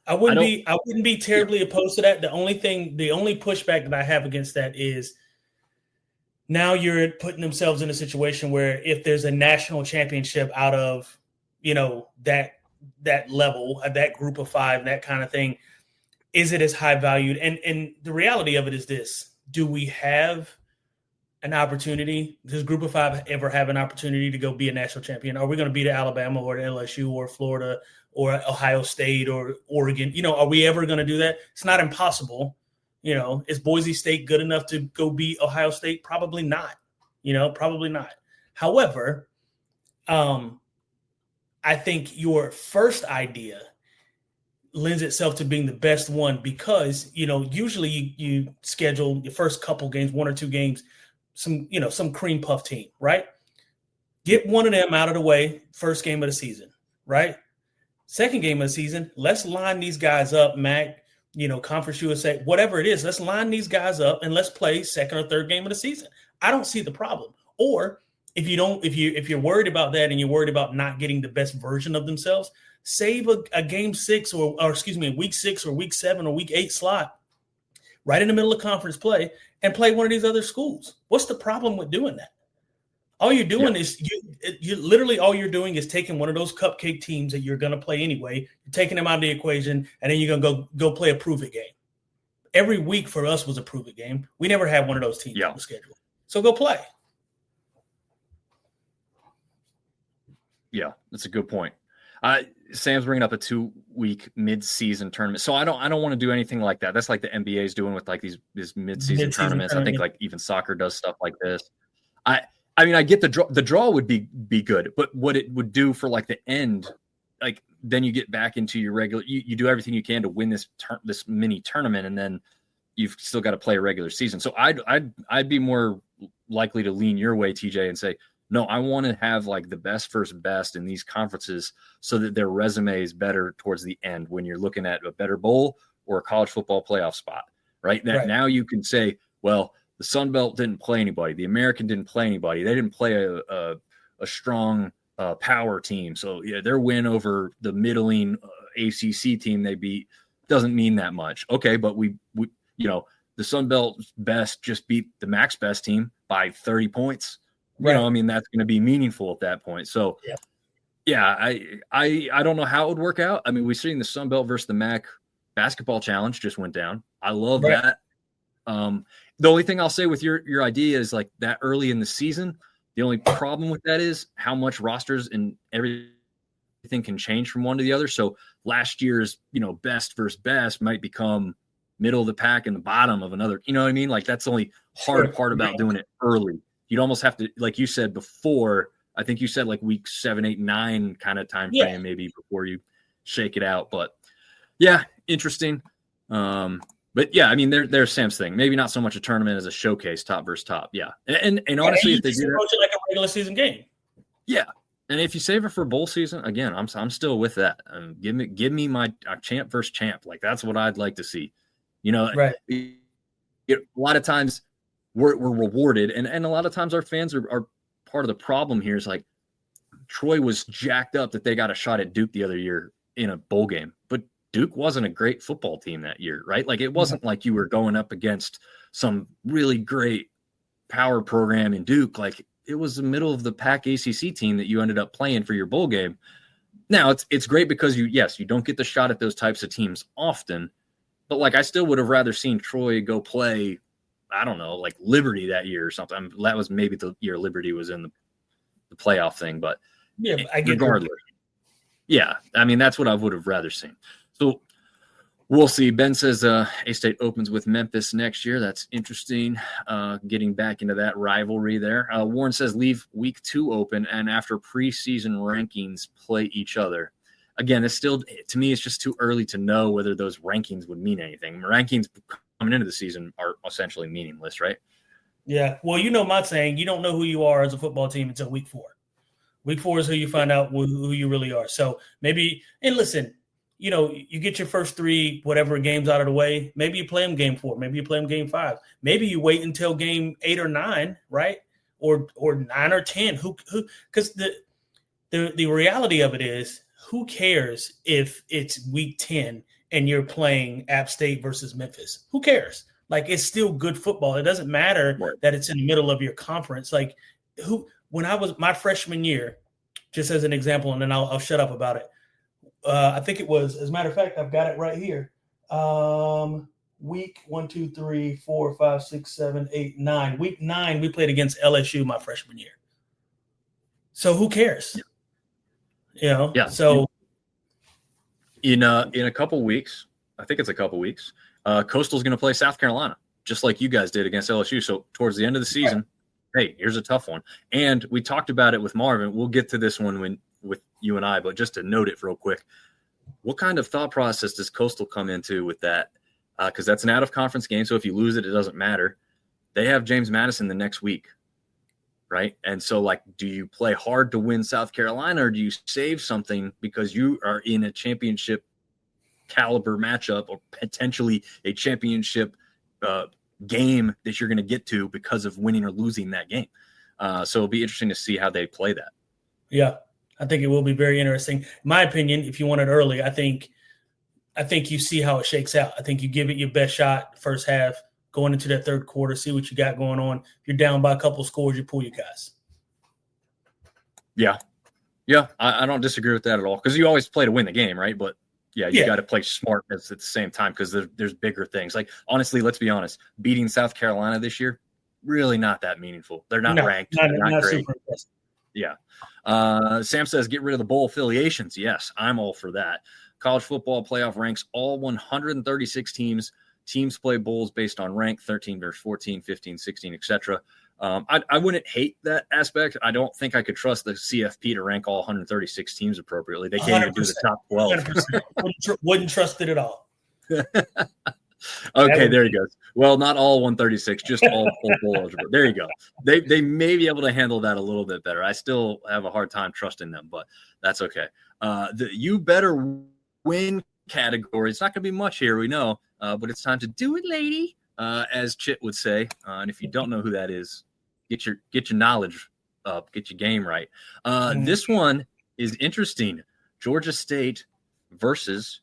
I wouldn't be terribly opposed to that. The only pushback that I have against that is now you're putting themselves in a situation where if there's a national championship out of, that level, that group of five, that kind of thing, is it as high valued? And the reality of it is this: do we have an opportunity? Does group of five ever have an opportunity to go be a national champion? Are we going to beat Alabama or LSU or Florida or Ohio State or Oregon? Are we ever going to do that? It's not impossible. Is Boise State good enough to go beat Ohio State? Probably not. Probably not. However, I think your first idea lends itself to being the best one because, usually you schedule your first couple games, one or two games, some cream puff team, right? Get one of them out of the way, first game of the season, right? Second game of the season, let's line these guys up, MAC, Conference USA, whatever it is. Let's line these guys up and let's play second or third game of the season. I don't see the problem. Or if you're worried about that and you're worried about not getting the best version of themselves, save a game 6 or week 6 or week 7 or week 8 slot right in the middle of conference play and play one of these other schools. What's the problem with doing that? All you're doing is you literally all you're doing is taking one of those cupcake teams that you're going to play anyway, you're taking them out of the equation, and then you're going to go play a prove it game. Every week for us was a prove it game. We never had one of those teams on the schedule. So go play. Yeah, that's a good point. Sam's bringing up a 2-week mid-season tournament. So I don't want to do anything like that. That's like the NBA is doing with like these mid-season tournaments. I think like even soccer does stuff like this. I mean, I get the draw. The draw would be good, but what it would do for like the end, like then you get back into your regular. You do everything you can to win this mini tournament, and then you've still got to play a regular season. So I'd be more likely to lean your way, TJ, and say, no, I want to have like the best first best in these conferences so that their resume is better towards the end when you're looking at a better bowl or a college football playoff spot, right? Now you can say, well, the Sun Belt didn't play anybody. The American didn't play anybody. They didn't play a strong power team. So yeah, their win over the middling ACC team they beat doesn't mean that much. Okay, but we the Sun Belt's best just beat the MAC's best team by 30 points. Right. I mean, that's going to be meaningful at that point. So, I don't know how it would work out. I mean, we've seen the Sun Belt versus the MAC basketball challenge just went down. I love that. The only thing I'll say with your idea is like that early in the season, the only problem with that is how much rosters and everything can change from one to the other. So last year's, best versus best might become middle of the pack and the bottom of another. You know what I mean? Like that's the only hard part about doing it early. You'd almost have to, like you said before, I think you said like week 7, 8, 9 kind of time frame maybe before you shake it out. But yeah, interesting. But yeah, I mean, there's Sam's thing. Maybe not so much a tournament as a showcase, top versus top. Yeah, and honestly, if they do approach it like a regular season game. Yeah, and if you save it for bowl season, again, I'm still with that. Give me my champ versus champ. Like that's what I'd like to see. A lot of times we're rewarded, and a lot of times our fans are part of the problem here. Is like Troy was jacked up that they got a shot at Duke the other year in a bowl game, but Duke wasn't a great football team that year, right? Like it wasn't like you were going up against some really great power program in Duke. Like it was the middle of the pack ACC team that you ended up playing for your bowl game. Now it's great because you don't get the shot at those types of teams often, but like I still would have rather seen Troy go play, I don't know, like Liberty that year or something. That was maybe the year Liberty was in the playoff thing, but I get regardless. Yeah, I mean that's what I would have rather seen. So We'll see. Ben says A-State opens with Memphis next year. That's interesting. Getting back into that rivalry there. Warren says leave week 2 open and after preseason rankings play each other. Again, it's still, to me, it's just too early to know whether those rankings would mean anything. Rankings coming into the season are essentially meaningless, right? Yeah. Well, you know my saying, you don't know who you are as a football team until week 4. Week 4 is who you find out who you really are. So maybe, and listen, you get your first 3 whatever games out of the way. Maybe you play them game 4. Maybe you play them game 5. Maybe you wait until game 8 or 9, right? Or 9 or 10. Who? Because the reality of it is, who cares if it's week 10 and you're playing App State versus Memphis? Who cares? Like, it's still good football. It doesn't matter that it's in the middle of your conference. Like, when I was my freshman year, just as an example, and then I'll shut up about it. I think it was, as a matter of fact, I've got it right here. Week 1, 2, 3, 4, 5, 6, 7, 8, 9. Week 9, we played against LSU my freshman year. So who cares? Yeah. So in a couple weeks, I think it's a couple weeks, Coastal's going to play South Carolina, just like you guys did against LSU. So towards the end of the season, hey, here's a tough one. And we talked about it with Marvin. We'll get to this one with you and I, but just to note it real quick, what kind of thought process does Coastal come into with that? Because that's an out-of-conference game, so if you lose it, it doesn't matter. They have James Madison the next week, right? And so, do you play hard to win South Carolina, or do you save something because you are in a championship caliber matchup or potentially a championship game that you're going to get to because of winning or losing that game? So it'll be interesting to see how they play that. Yeah, I think it will be very interesting. In my opinion, if you want it early, I think you see how it shakes out. I think you give it your best shot first half, going into that third quarter, see what you got going on. If you're down by a couple scores, you pull your guys. Yeah. Yeah, I don't disagree with that at all, because you always play to win the game, right? But yeah, you got to play smart at the same time, because there's bigger things. Like, honestly, let's be honest, beating South Carolina this year, really not that meaningful. They're not ranked. They're not great. Super impressive. Yeah. Sam says, get rid of the bowl affiliations. Yes, I'm all for that. College football playoff ranks all 136 teams. Teams play bowls based on rank, 13 versus 14, 15, 16, etc. I wouldn't hate that aspect. I don't think I could trust the CFP to rank all 136 teams appropriately. They can't even do the top 12. Wouldn't trust it at all. Okay, there he goes. Well, not all 136, just all bowl eligible. There you go. They may be able to handle that a little bit better. I still have a hard time trusting them, but that's okay. The you better win category. It's not going to be much here, we know, but it's time to do it, lady, as Chit would say. And if you don't know who that is, get your knowledge up, get your game right. This one is interesting. Georgia State versus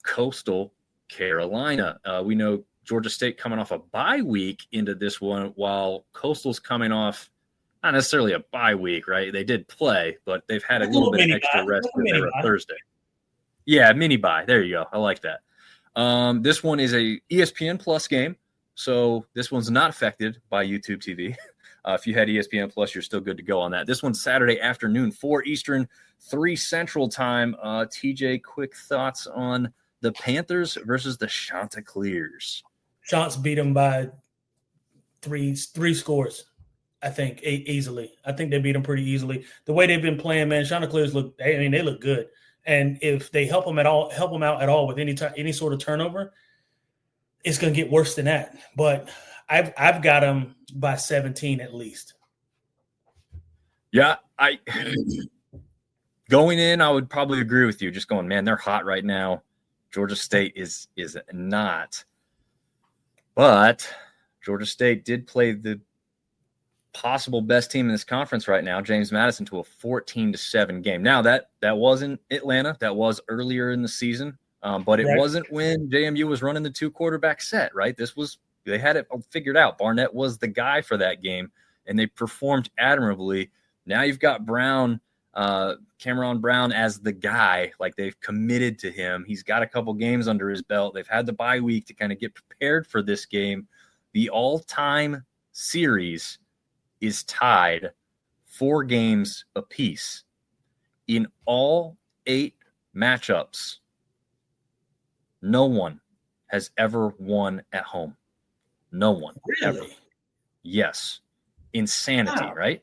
Coastal Carolina. We know Georgia State coming off a bye week into this one, while Coastal's coming off not necessarily a bye week, right? They did play, but they've had a little bit of extra rest because they were a Thursday. Yeah, mini bye. There you go. I like that. This one is a ESPN Plus game, so this one's not affected by YouTube TV. If you had ESPN Plus, you're still good to go on that. This one's Saturday afternoon, 4 Eastern, 3 Central time. TJ, quick thoughts on the Panthers versus the Chanticleers. Chants beat them by three scores, I think, easily. I think they beat them pretty easily. The way they've been playing, man, Chanticleers they look good. And if they help them out at all with any sort of turnover, it's going to get worse than that. But I've got them by 17 at least. Yeah, going in, I would probably agree with you. Just going, man, they're hot right now. Georgia State is not. But Georgia State did play the possible best team in this conference right now, James Madison, to a 14-7 game. Now, that wasn't Atlanta. That was earlier in the season. But it wasn't when JMU was running the 2-quarterback set, right? They had it figured out. Barnett was the guy for that game, and they performed admirably. Now you've got Brown, Cameron Brown, as the guy. Like, they've committed to him. He's got a couple games under his belt. They've had the bye week to kind of get prepared for this game. The all-time series is tied 4 games apiece. In all 8 matchups, no one has ever won at home. No one. Really? Ever. Yes. Insanity, Wow. right?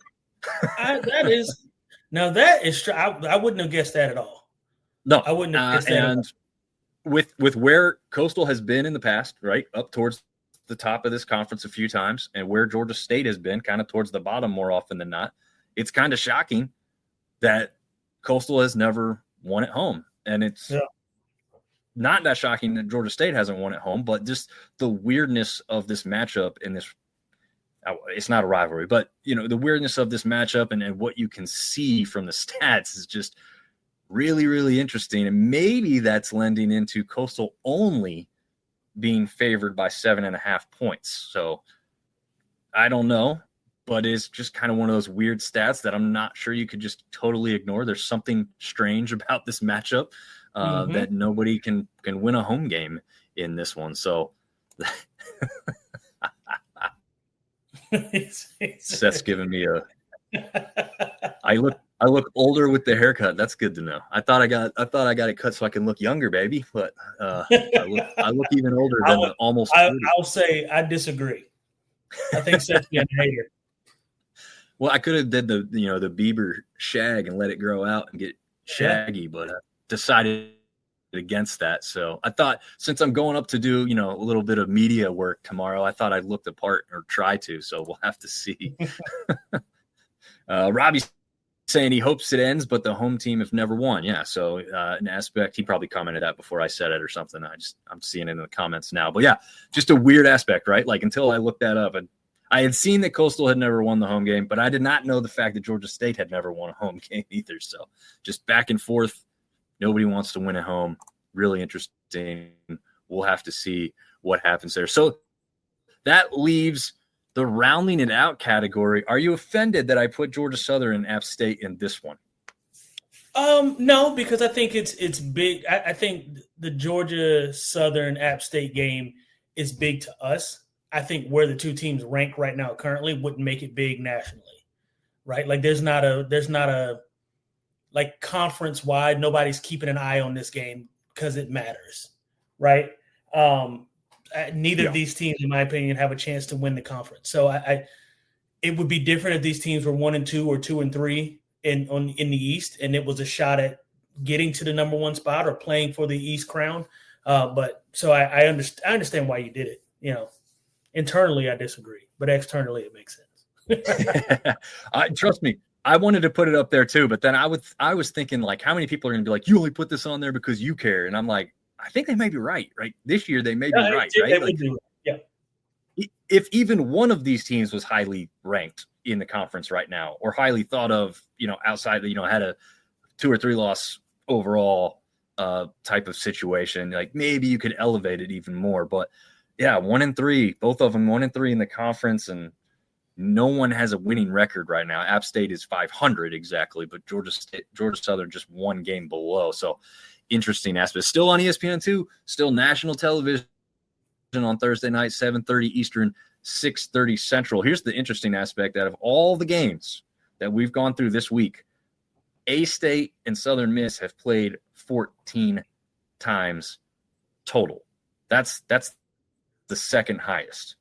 That is I wouldn't have guessed that at all. No. I wouldn't have guessed that at all. With where Coastal has been in the past, right, up towards the top of this conference a few times, and where Georgia State has been kind of towards the bottom more often than not, it's kind of shocking that Coastal has never won at home. And it's not that shocking that Georgia State hasn't won at home, but just the weirdness of this matchup in this – it's not a rivalry, but, the weirdness of this matchup and what you can see from the stats is just really, really interesting. And maybe that's lending into Coastal only being favored by 7.5 points. So I don't know, but it's just kind of one of those weird stats that I'm not sure you could just totally ignore. There's something strange about this matchup that nobody can win a home game in this one. So Seth's giving me I look older with the haircut. That's good to know. I thought I got it cut so I can look younger, baby. But I look even older than almost. I'll say I disagree. I think Seth's being a hater. Well, I could have did the Bieber shag and let it grow out and get shaggy, but I decided against that. So I thought, since I'm going up to do a little bit of media work tomorrow, I thought I'd look the part, or try to. So we'll have to see. Robbie's saying he hopes it ends, but the home team have never won. Yeah, so an aspect, he probably commented that before I said it or something. I'm seeing it in the comments now. But yeah, just a weird aspect, right? Like, until I looked that up, and I had seen that Coastal had never won the home game, but I did not know the fact that Georgia State had never won a home game either. So just back and forth. Nobody wants to win at home. Really interesting. We'll have to see what happens there. So that leaves the rounding it out category. Are you offended that I put Georgia Southern and App State in this one? No, because I think it's big. I think the Georgia Southern App State game is big to us. I think where the two teams rank right now currently wouldn't make it big nationally, right? Like there's not a like conference wide. Nobody's keeping an eye on this game because it matters, right? Neither of these teams, in my opinion, have a chance to win the conference. So it would be different if these teams were 1-2 or 2-3 in the East, and it was a shot at getting to the number one spot or playing for the East crown. But so I understand why you did it. Internally I disagree, but externally it makes sense. Trust me, I wanted to put it up there too, but then I was thinking, like, how many people are going to be like, you only put this on there because you care? And I'm like, I think they may be right? This year they may be right? Like, if even one of these teams was highly ranked in the conference right now, or highly thought of, outside, had a 2 or 3 loss overall type of situation, like maybe you could elevate it even more. But yeah, 1-3, both of them 1-3 in the conference, and no one has a winning record right now. App State is 500 exactly, but Georgia Southern just one game below. So interesting aspect. Still on ESPN2, still national television on Thursday night, 7:30 Eastern, 6:30 Central. Here's the interesting aspect: out of all the games that we've gone through this week, A-State and Southern Miss have played 14 times total. That's the second highest.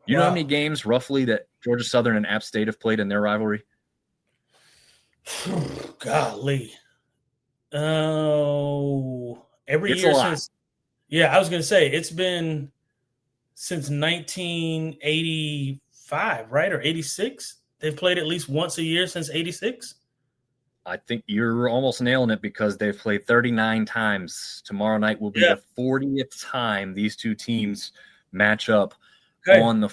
You know how many games roughly that Georgia Southern and App State have played in their rivalry? Golly. Oh, every It's year a lot. since. Yeah, I was going to say it's been since 1985, right? Or 86. They've played at least once a year since 86. I think you're almost nailing it, because they've played 39 times. Tomorrow night will be the 40th time these two teams match up on the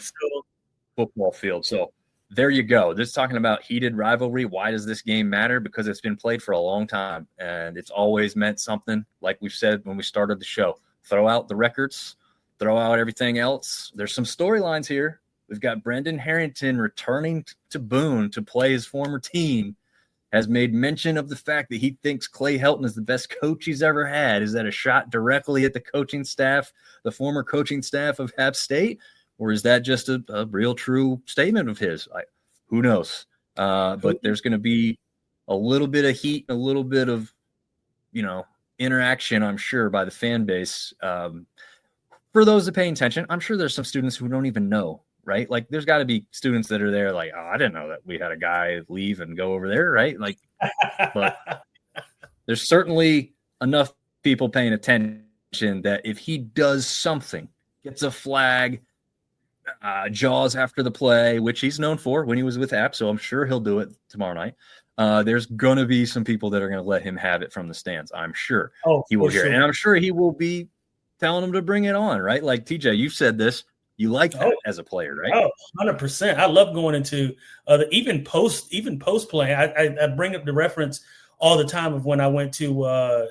football field. So there you go. This is talking about heated rivalry. Why does this game matter? Because it's been played for a long time, and it's always meant something. Like we've said when we started the show, throw out the records, throw out everything else. There's some storylines here. We've got Brendan Harrington returning to Boone to play his former team, has made mention of the fact that he thinks Clay Helton is the best coach he's ever had. Is that a shot directly at the coaching staff, the former coaching staff of App State? Or is that just a real true statement of his? Who knows? But there's going to be a little bit of heat, a little bit of, interaction, I'm sure, by the fan base for those that pay attention, I'm sure there's some students who don't even know, right? Like there's got to be students that are there like, oh, I didn't know that we had a guy leave and go over there, right? Like, but there's certainly enough people paying attention that if he does something, gets a flag, jaws after the play, which he's known for when he was with App, so I'm sure he'll do it tomorrow night. There's going to be some people that are going to let him have it from the stands. I'm sure he will hear it. And I'm sure he will be telling them to bring it on, right? Like, TJ, you've said this. You like that as a player, right? Oh, 100%. I love going into even post play. I bring up the reference all the time of when I went to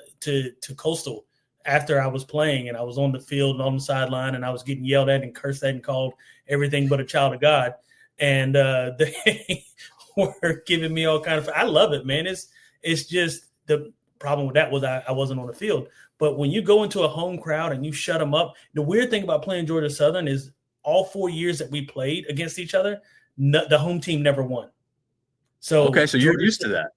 Coastal after I was playing and I was on the field and on the sideline and I was getting yelled at and cursed at and called everything but a child of God. And they were giving me all kind of, I love it, man. It's just the problem with that was I wasn't on the field. But when you go into a home crowd and you shut them up, the weird thing about playing Georgia Southern is all 4 years that we played against each other, the home team never won. So okay, so you're used to that.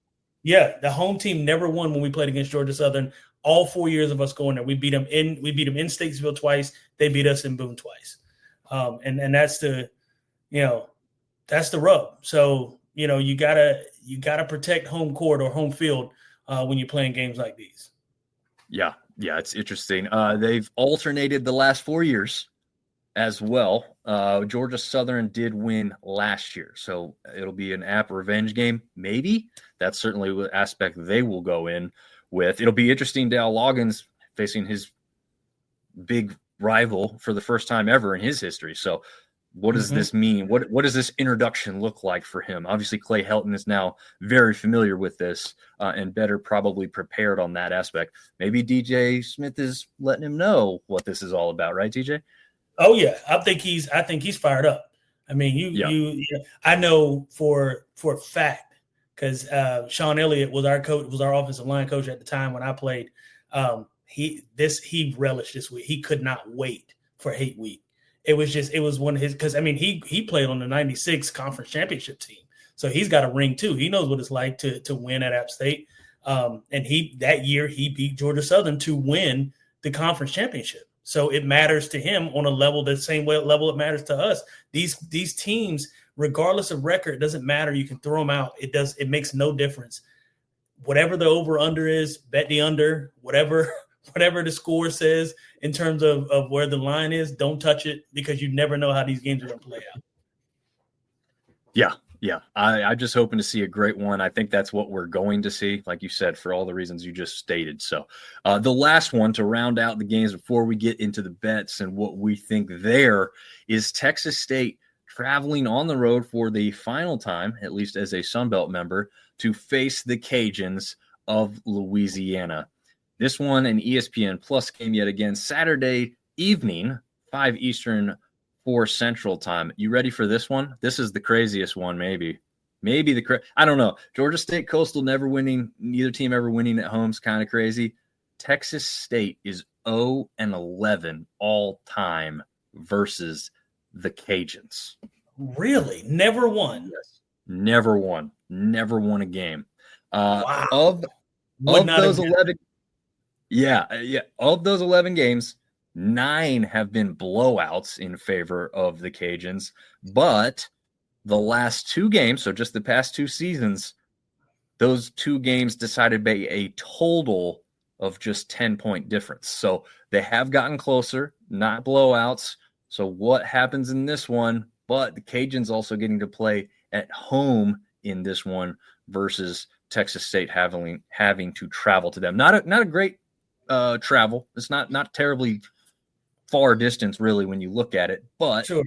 Yeah, the home team never won when we played against Georgia Southern. All 4 years of us going there, we beat them in Statesville twice. They beat us in Boone twice, and that's the rub. So you gotta protect home court or home field when you're playing games like these. Yeah, it's interesting. They've alternated the last 4 years as well. Georgia Southern did win last year, so it'll be an App revenge game. Maybe that's certainly the aspect they will go in with. It'll be interesting. Dale Loggins facing his big rival for the first time ever in his history. So what does this mean? What does this introduction look like for him? Obviously, Clay Helton is now very familiar with this and better probably prepared on that aspect. Maybe DJ Smith is letting him know what this is all about, right, TJ? Oh yeah, I think he's fired up. I mean, I know for a fact because Sean Elliott was our coach, was our offensive line coach at the time when I played. He relished this week. He could not wait for Hate Week. It was one of his, because I mean he played on the '96 conference championship team, so he's got a ring too. He knows what it's like to win at App State, and that year he beat Georgia Southern to win the conference championship. So it matters to him on a level, the same level it matters to us. These teams, regardless of record, it doesn't matter. You can throw them out. It makes no difference. Whatever the over under is, bet the under. Whatever the score says in terms of where the line is, don't touch it because you never know how these games are going to play out. Yeah. I'm just hoping to see a great one. I think that's what we're going to see, like you said, for all the reasons you just stated. So the last one to round out the games before we get into the bets and what we think there is Texas State traveling on the road for the final time, at least as a Sunbelt member, to face the Cajuns of Louisiana. This one, an ESPN Plus game yet again, Saturday evening, 5 Eastern, 4 Central time. You ready for this one? This is the craziest one, maybe I don't know. Georgia State Coastal neither team ever winning at home is kind of crazy. Texas State is 0-11 all time versus the Cajuns. Really? Never won? Yes. Never won a game. Wow. Of those 11, of those 11 games, 9 have been blowouts in favor of the Cajuns, but the last 2 games, so just the past 2 seasons, those 2 games decided by a total of just 10-point difference. So they have gotten closer, not blowouts. So what happens in this one? But the Cajuns also getting to play at home in this one versus Texas State having to travel to them. Not a great travel. It's not terribly far distance really when you look at it, but sure,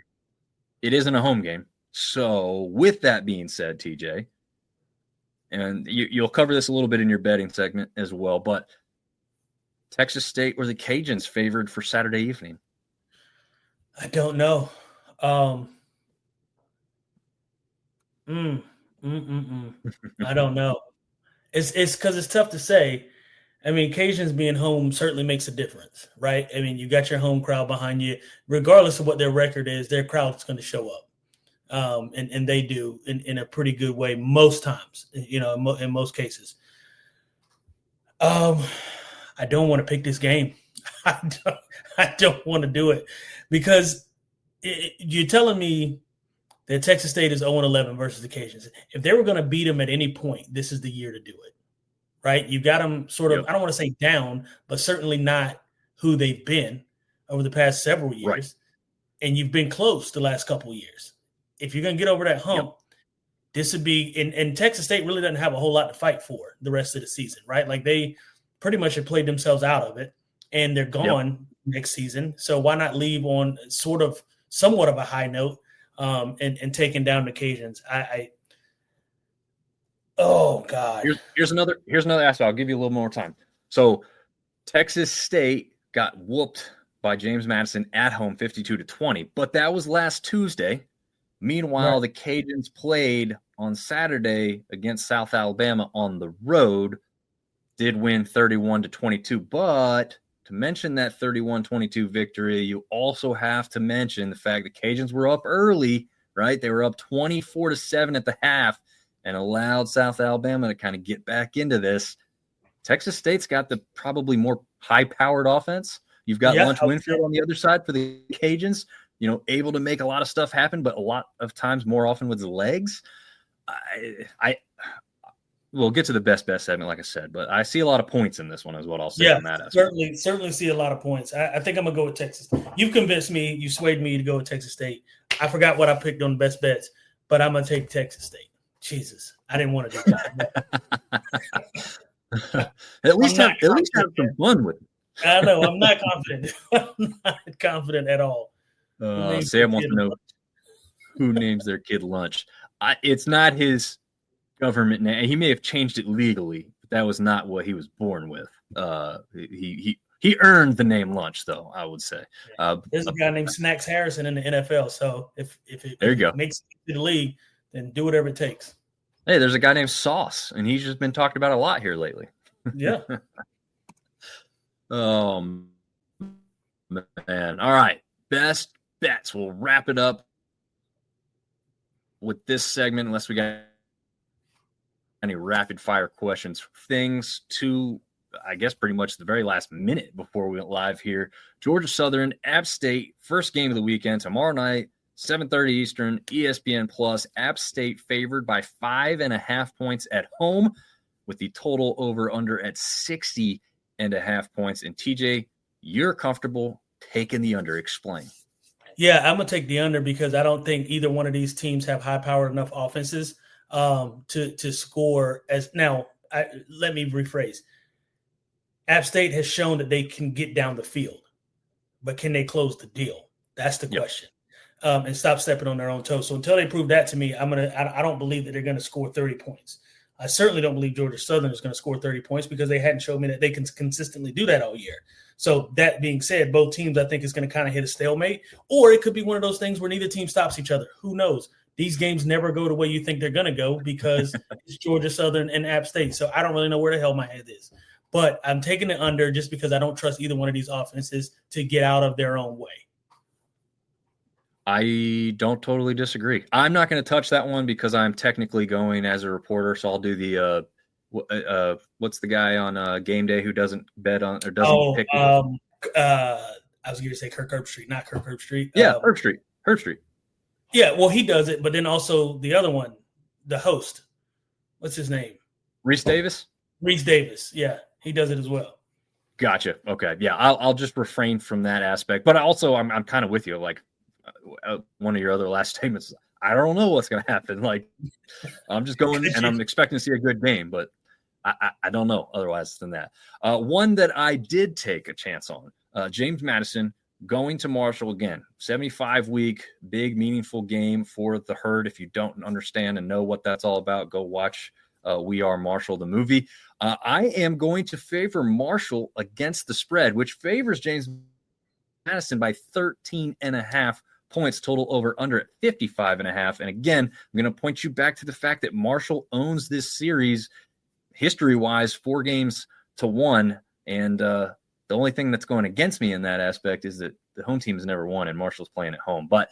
it isn't a home game. So with that being said, TJ, and you'll cover this a little bit in your betting segment as well, but Texas State or the Cajuns favored for Saturday evening? I don't know. I don't know. It's because it's tough to say. I mean, Cajuns being home certainly makes a difference, right? I mean, you got your home crowd behind you. Regardless of what their record is, their crowd's going to show up. And they do in a pretty good way most times, in most cases. I I don't want to pick this game. I don't want to do it because you're telling me that Texas State is 0-11 versus the Cajuns. If they were going to beat them at any point, this is the year to do it, right? You got them sort of, I don't want to say down, but certainly not who they've been over the past several years. Right. And you've been close the last couple of years. If you're going to get over that hump, this would be – and Texas State really doesn't have a whole lot to fight for the rest of the season, right? Like they pretty much have played themselves out of it, and they're gone next season. So why not leave on somewhat of a high note and taking down the Cajuns? Oh God. Here's another aspect. I'll give you a little more time. So Texas State got whooped by James Madison at home 52-20, but that was last Tuesday. Meanwhile, the Cajuns played on Saturday against South Alabama on the road, did win 31-22. But to mention that 31-22 victory, you also have to mention the fact that Cajuns were up early, right? They were up 24-7 at the half and allowed South Alabama to kind of get back into this. Texas State's got the probably more high-powered offense. You've got Lunch Winfield on the other side for the Cajuns, able to make a lot of stuff happen, but a lot of times more often with his legs. We'll get to the best segment, like I said, but I see a lot of points in this one is what I'll say on that aspect. Certainly see a lot of points. I think I'm going to go with Texas. You've convinced me. You swayed me to go with Texas State. I forgot what I picked on the best bets, but I'm going to take Texas State. Jesus, I didn't want to do that. At least have some fun with it. I know. I'm not confident. I'm not confident at all. Sam wants to know who names their kid Lunch. It's not his government name. He may have changed it legally, but that was not what he was born with. He earned the name Lunch, though, I would say. There's a guy named Snacks Harrison in the NFL, so if it makes it to the league, then do whatever it takes. Hey, there's a guy named Sauce, and he's just been talked about a lot here lately. Yeah. Man. All right. Best bets. We'll wrap it up with this segment, unless we got any rapid fire questions. Things to, I guess, pretty much the very last minute before we went live here. Georgia Southern, App State, first game of the weekend, tomorrow night, 7:30 Eastern, ESPN Plus. App State favored by 5.5 points at home, with the total over under at 60.5 points. And TJ, you're comfortable taking the under. Explain. Yeah, I'm going to take the under because I don't think either one of these teams have high-powered enough offenses to score. Let me rephrase. App State has shown that they can get down the field, but can they close the deal? That's the question. And stop stepping on their own toes. So until they prove that to me, I don't believe that they're going to score 30 points. I certainly don't believe Georgia Southern is going to score 30 points because they hadn't shown me that they can consistently do that all year. So that being said, both teams, I think, is going to kind of hit a stalemate, or it could be one of those things where neither team stops each other. Who knows? These games never go the way you think they're going to go because it's Georgia Southern and App State. So I don't really know where the hell my head is. But I'm taking it under just because I don't trust either one of these offenses to get out of their own way. I don't totally disagree. I'm not going to touch that one because I'm technically going as a reporter. So I'll do the what's the guy on game day who doesn't bet on or doesn't pick? I was going to say Kirk Herbstreit, not Kirk Herbstreit. Yeah, Herbstreit. Yeah, well, he does it, but then also the other one, the host, what's his name? Reese Davis. Yeah, he does it as well. Gotcha. Okay, yeah, I'll just refrain from that aspect, but also I'm kind of with you. Like one of your other last statements, I don't know what's going to happen. Like I'm just going and I'm expecting to see a good game, but I don't know otherwise than that. One that I did take a chance on, James Madison going to Marshall again, 75-week, big, meaningful game for the Herd. If you don't understand and know what that's all about, go watch We Are Marshall, the movie. I am going to favor Marshall against the spread, which favors James Madison by 13.5 points, total over under at 55.5. And again, I'm going to point you back to the fact that Marshall owns this series history-wise 4-1. And the only thing that's going against me in that aspect is that the home team has never won and Marshall's playing at home. But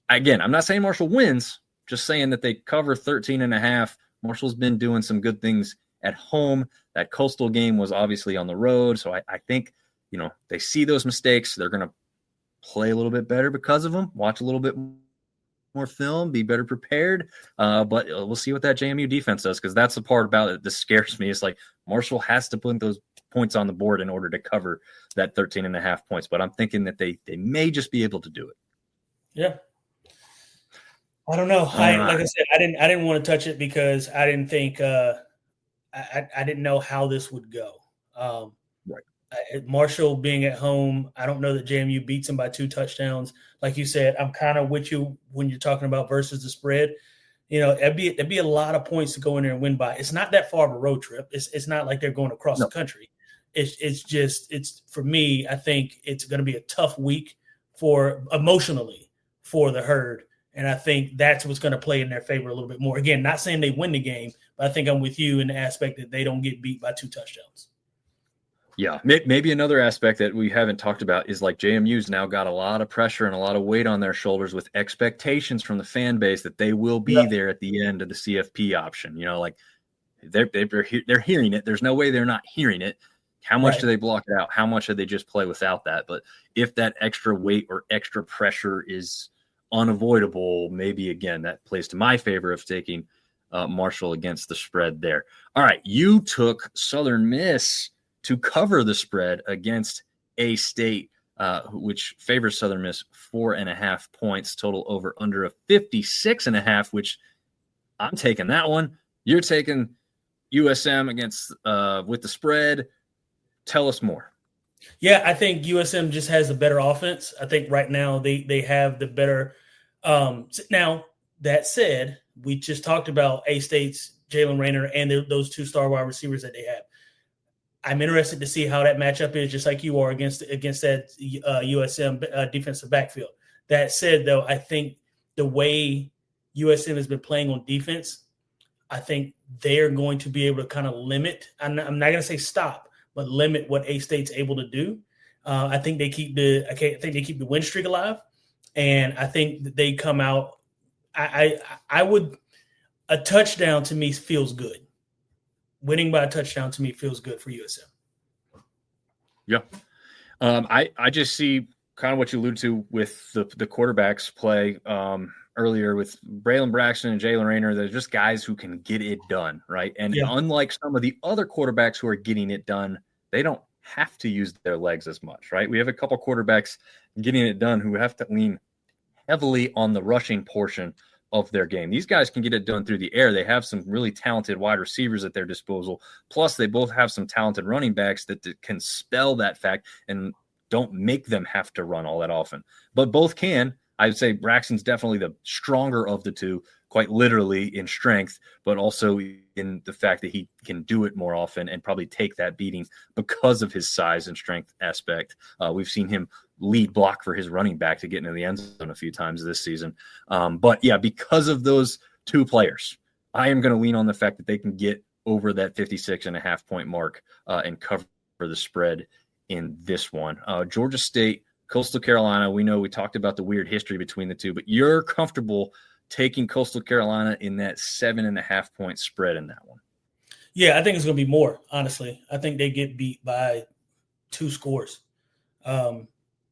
again, I'm not saying Marshall wins, just saying that they cover 13.5. Marshall's been doing some good things at home. That Coastal game was obviously on the road. So I think, they see those mistakes. They're going to play a little bit better because of them, watch a little bit more film, be better prepared. But we'll see what that JMU defense does, because that's the part about it that scares me. It's like Marshall has to put those points on the board in order to cover that 13.5 points. But I'm thinking that they may just be able to do it. Yeah. I don't know. Like I said, I didn't want to touch it because I didn't think I didn't know how this would go. Right. Marshall being at home, I don't know that JMU beats him by 2 touchdowns. Like you said, I'm kind of with you when you're talking about versus the spread. It'd be a lot of points to go in there and win by. It's not that far of a road trip. It's not like they're going across the country. It's for me, I think it's going to be a tough week emotionally for the Herd. And I think that's what's going to play in their favor a little bit more. Again, not saying they win the game, but I think I'm with you in the aspect that they don't get beat by 2 touchdowns. Yeah, maybe another aspect that we haven't talked about is like JMU's now got a lot of pressure and a lot of weight on their shoulders with expectations from the fan base that they will be there at the end of the CFP option. Like they're hearing it. There's no way they're not hearing it. How much do they block it out? How much do they just play without that? But if that extra weight or extra pressure is unavoidable, maybe again that plays to my favor of taking Marshall against the spread there. All right, you took Southern Miss to cover the spread against A-State, which favors Southern Miss 4.5 points, total over under of 56.5, which I'm taking that one. You're taking USM against with the spread. Tell us more. Yeah, I think USM just has a better offense. I think right now they have the better. Now, that said, we just talked about A-State's Jalen Rayner and those 2 star wide receivers that they have. I'm interested to see how that matchup is, just like you are against that USM defensive backfield. That said, though, I think the way USM has been playing on defense, I think they're going to be able to kind of limit. I'm not going to say stop, but limit what A-State's able to do. I think they keep the win streak alive, and I think that they come out. A touchdown to me feels good. Winning by a touchdown to me feels good for USM. Yeah. I just see kind of what you alluded to with the quarterbacks play earlier with Braylon Braxton and Jalen Rayner. They're just guys who can get it done, right? And unlike some of the other quarterbacks who are getting it done, they don't have to use their legs as much, right? We have a couple quarterbacks getting it done who have to lean heavily on the rushing portion of their game. These guys can get it done through the air. They have some really talented wide receivers at their disposal. Plus, they both have some talented running backs that can spell that fact and don't make them have to run all that often. But both can. I would say Braxton's definitely the stronger of the two, quite literally in strength, but also in the fact that he can do it more often and probably take that beating because of his size and strength aspect. We've seen him lead block for his running back to get into the end zone a few times this season. But yeah, because of those 2 players, I am going to lean on the fact that they can get over that 56.5 point mark and cover the spread in this one. Georgia State, Coastal Carolina. We know we talked about the weird history between the two, but you're comfortable taking Coastal Carolina in that 7.5 point spread in that one. Yeah, I think it's going to be more, honestly. I think they get beat by 2 scores.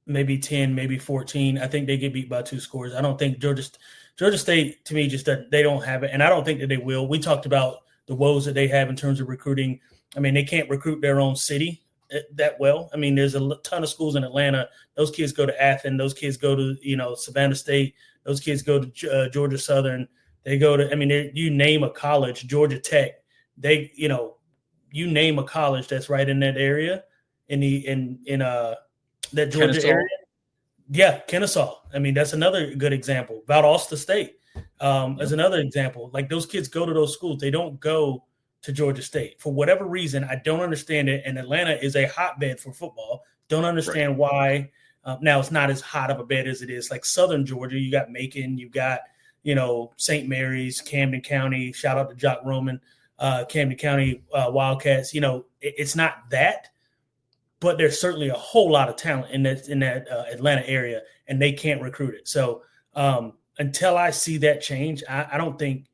Maybe 10, maybe 14. I think they get beat by 2 scores. I don't think Georgia State, to me, just that they don't have it, and I don't think that they will. We talked about the woes that they have in terms of recruiting. I mean, they can't recruit their own city that well. I mean, there's a ton of schools in Atlanta. Those kids go to Athens. Those kids go to, Savannah State. Those kids go to Georgia Southern. They go to, you name a college, Georgia Tech. They, you name a college that's right in that area, in that Georgia Kennesaw area. Yeah, Kennesaw. That's another good example. Valdosta State is another example. Like, those kids go to those schools. They don't go to Georgia State. For whatever reason, I don't understand it. And Atlanta is a hotbed for football. Don't understand why. Now, it's not as hot of a bed as it is like Southern Georgia. You got Macon. You got, St. Mary's, Camden County. Shout out to Jock Roman, Camden County Wildcats. It's not that. But there's certainly a whole lot of talent in that Atlanta area, and they can't recruit it. So until I see that change, I don't think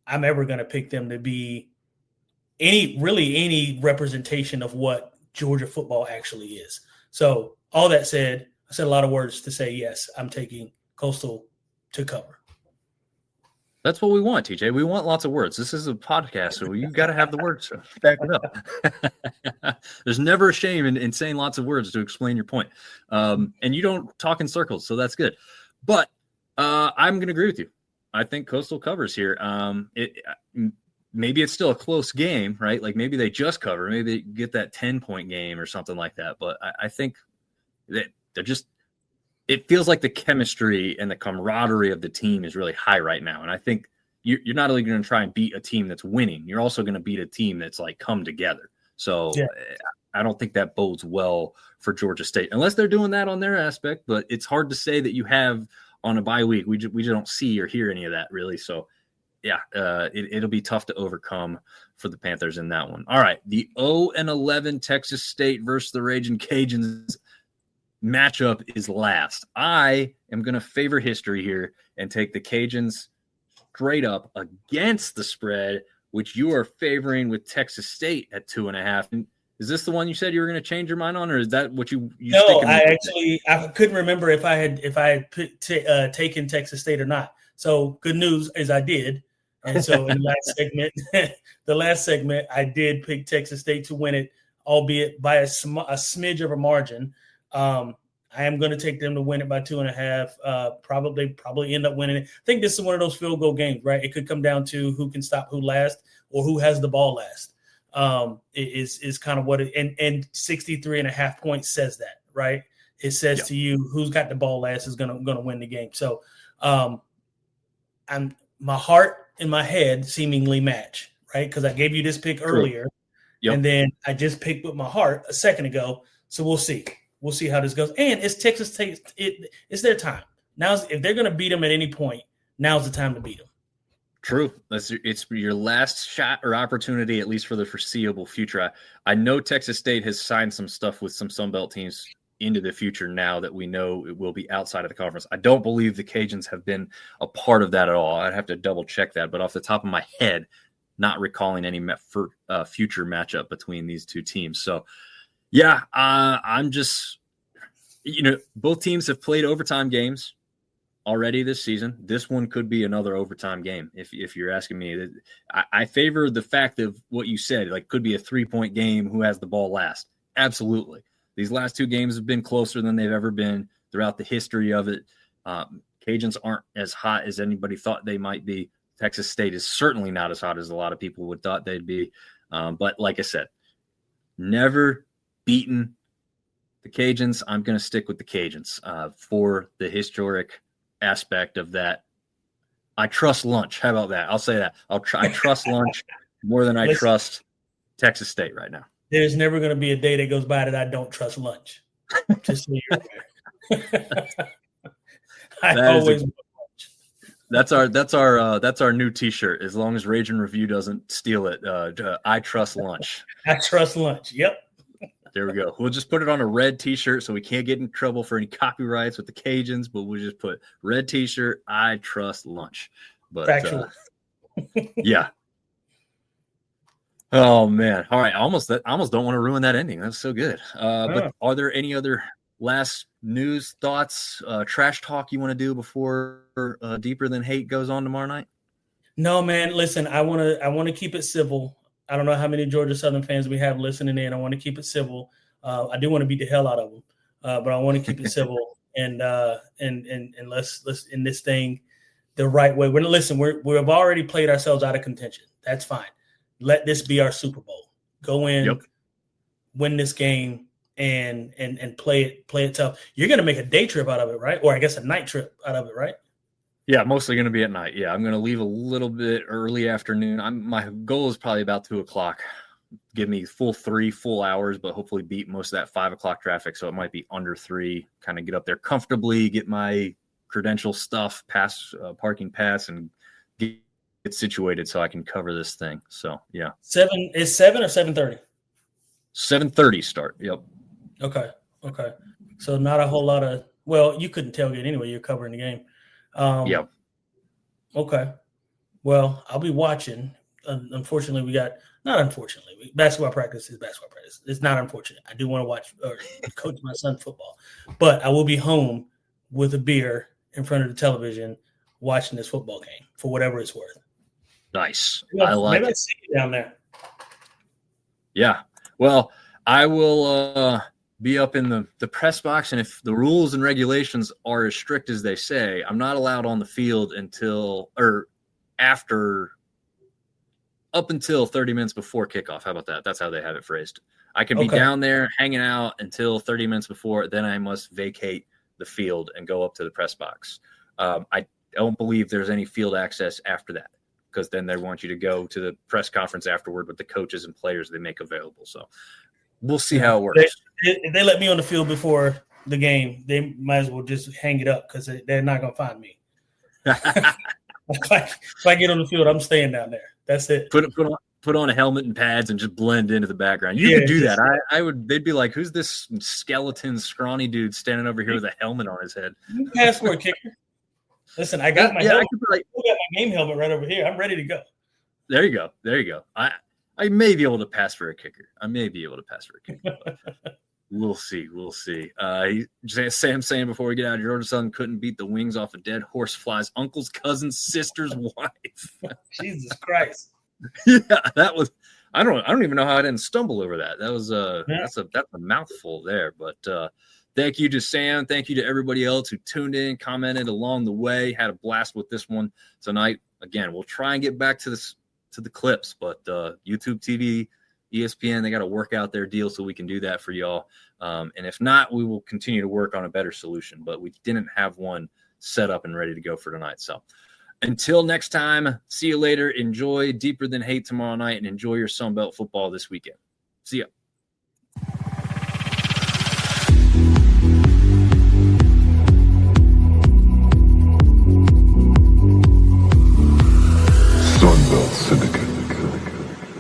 I'm ever going to pick them to be any representation of what Georgia football actually is. So all that said, I said a lot of words to say, yes, I'm taking Coastal to cover. That's what we want, TJ. We want lots of words. This is a podcast, so you got to have the words to back it up. There's never a shame in saying lots of words to explain your point. And you don't talk in circles, so that's good. But I'm going to agree with you. I think Coastal covers here. Maybe it's still a close game, right? Like maybe they just cover. Maybe they get that 10-point game or something like that. But I think that they're just – it feels like the chemistry and the camaraderie of the team is really high right now. And I think you're not only going to try and beat a team that's winning, you're also going to beat a team that's like come together. So yeah. I don't think that bodes well for Georgia State, unless they're doing that on their aspect. But it's hard to say that you have on a bye week. We just don't see or hear any of that really. So yeah, it'll be tough to overcome for the Panthers in that one. All right, the 0-11 Texas State versus the Raging Cajuns matchup is last. I am going to favor history here and take the Cajuns straight up against the spread, which you are favoring with Texas State at 2.5. Is this the one you said you were going to change your mind on, or is that what you No, I couldn't remember if I had taken Texas State or not. So good news is I did. And so in the last segment, I did pick Texas State to win it, albeit by a smidge of a margin. I am going to take them to win it by 2.5. Probably end up winning it. I think this is one of those field goal games, right? It could come down to who can stop who last or who has the ball last. Is kind of what it, and 63.5 points says that, right? It says to you who's got the ball last is going to win the game. So, my heart and my head seemingly match, right? Because I gave you this pick earlier, and then I just picked with my heart a second ago. So we'll see. We'll see how this goes. And it's Texas State. It's their time. Now, if they're going to beat them at any point, now's the time to beat them. True. It's your last shot or opportunity, at least for the foreseeable future. I know Texas State has signed some stuff with some sunbelt teams into the future now that we know it will be outside of the conference. I don't believe the Cajuns have been a part of that at all. I'd have to double check that. But off the top of my head, not recalling any future matchup between these two teams. So, yeah, I'm just, both teams have played overtime games already this season. This one could be another overtime game. If you're asking me, I favor the fact of what you said, like could be a 3-point game. Who has the ball last? Absolutely. These last two games have been closer than they've ever been throughout the history of it. Cajuns aren't as hot as anybody thought they might be. Texas State is certainly not as hot as a lot of people would thought they'd be. But like I said, never beaten the Cajuns. I'm going to stick with the Cajuns for the historic aspect of that. I trust lunch. How about that? I'll say that. I trust lunch more than I trust Texas State right now. There's never going to be a day that goes by that I don't trust lunch. Just so you're aware. That's our new T-shirt. As long as Rage and Review doesn't steal it, I trust lunch. I trust lunch. Yep. There we go. We'll just put it on a red T-shirt so we can't get in trouble for any copyrights with the Cajuns, but we'll just put red T-shirt, I trust lunch. But yeah. Oh man. All right. I almost don't want to ruin that ending. That's so good. But are there any other last news, thoughts, trash talk you want to do before Deeper Than Hate goes on tomorrow night? No, man. Listen, I want to keep it civil. I don't know how many Georgia Southern fans we have listening in. I want to keep it civil. I do want to beat the hell out of them, but I want to keep it civil and let's end this thing the right way. We've already played ourselves out of contention. That's fine. Let this be our Super Bowl. Go in, win this game, and play it tough. You're going to make a day trip out of it, right? Or I guess a night trip out of it, right? Yeah, mostly going to be at night. Yeah, I'm going to leave a little bit early afternoon. My goal is probably about 2:00. Give me full 3 full hours, but hopefully beat most of that 5:00 traffic. So it might be under 3. Kind of get up there comfortably, get my credential stuff, parking pass, and get situated so I can cover this thing. So yeah, 7 or 7:30. 7:30 start. Yep. Okay. So not a whole lot of. Well, you couldn't tailgate anyway. You're covering the game. Okay. Well, I'll be watching. Unfortunately, we got Not unfortunately. Basketball practice is basketball practice. It's not unfortunate. I do want to watch or coach my son football, but I will be home with a beer in front of the television watching this football game for whatever it's worth. Nice. Maybe I like maybe it. I'll see you down there. Yeah. Well, I will be up in the press box, and if the rules and regulations are as strict as they say, I'm not allowed on the field up until 30 minutes before kickoff. How about that? That's how they have it phrased. I can be down there hanging out until 30 minutes before. Then I must vacate the field and go up to the press box. I don't believe there's any field access after that, because then they want you to go to the press conference afterward with the coaches and players they make available. So we'll see how it works. If they let me on the field before the game, they might as well just hang it up, because they're not going to find me. If I get on the field, I'm staying down there. That's it. Put on a helmet and pads and just blend into the background. You could do that. I would. They'd be like, "Who's this skeleton, scrawny dude standing over here with a helmet on his head?" You pass for a kicker. Listen, I got my helmet. I got my game helmet right over here. I'm ready to go. There you go. I may be able to pass for a kicker. But we'll see. Sam saying before we get out, Georgia's son couldn't beat the wings off a dead horse fly's uncle's cousin's sister's wife. Jesus Christ. Yeah, that was. I don't even know how I didn't stumble over that. That was that's a mouthful there. But thank you to Sam. Thank you to everybody else who tuned in, commented along the way. Had a blast with this one tonight. Again, we'll try and get back to the clips, but YouTube TV, ESPN, they got to work out their deal so we can do that for y'all. And if not, we will continue to work on a better solution. But we didn't have one set up and ready to go for tonight. So until next time, see you later. Enjoy Deeper Than Hate tomorrow night, and enjoy your Sunbelt football this weekend. See ya. Sunbelt Syndicate.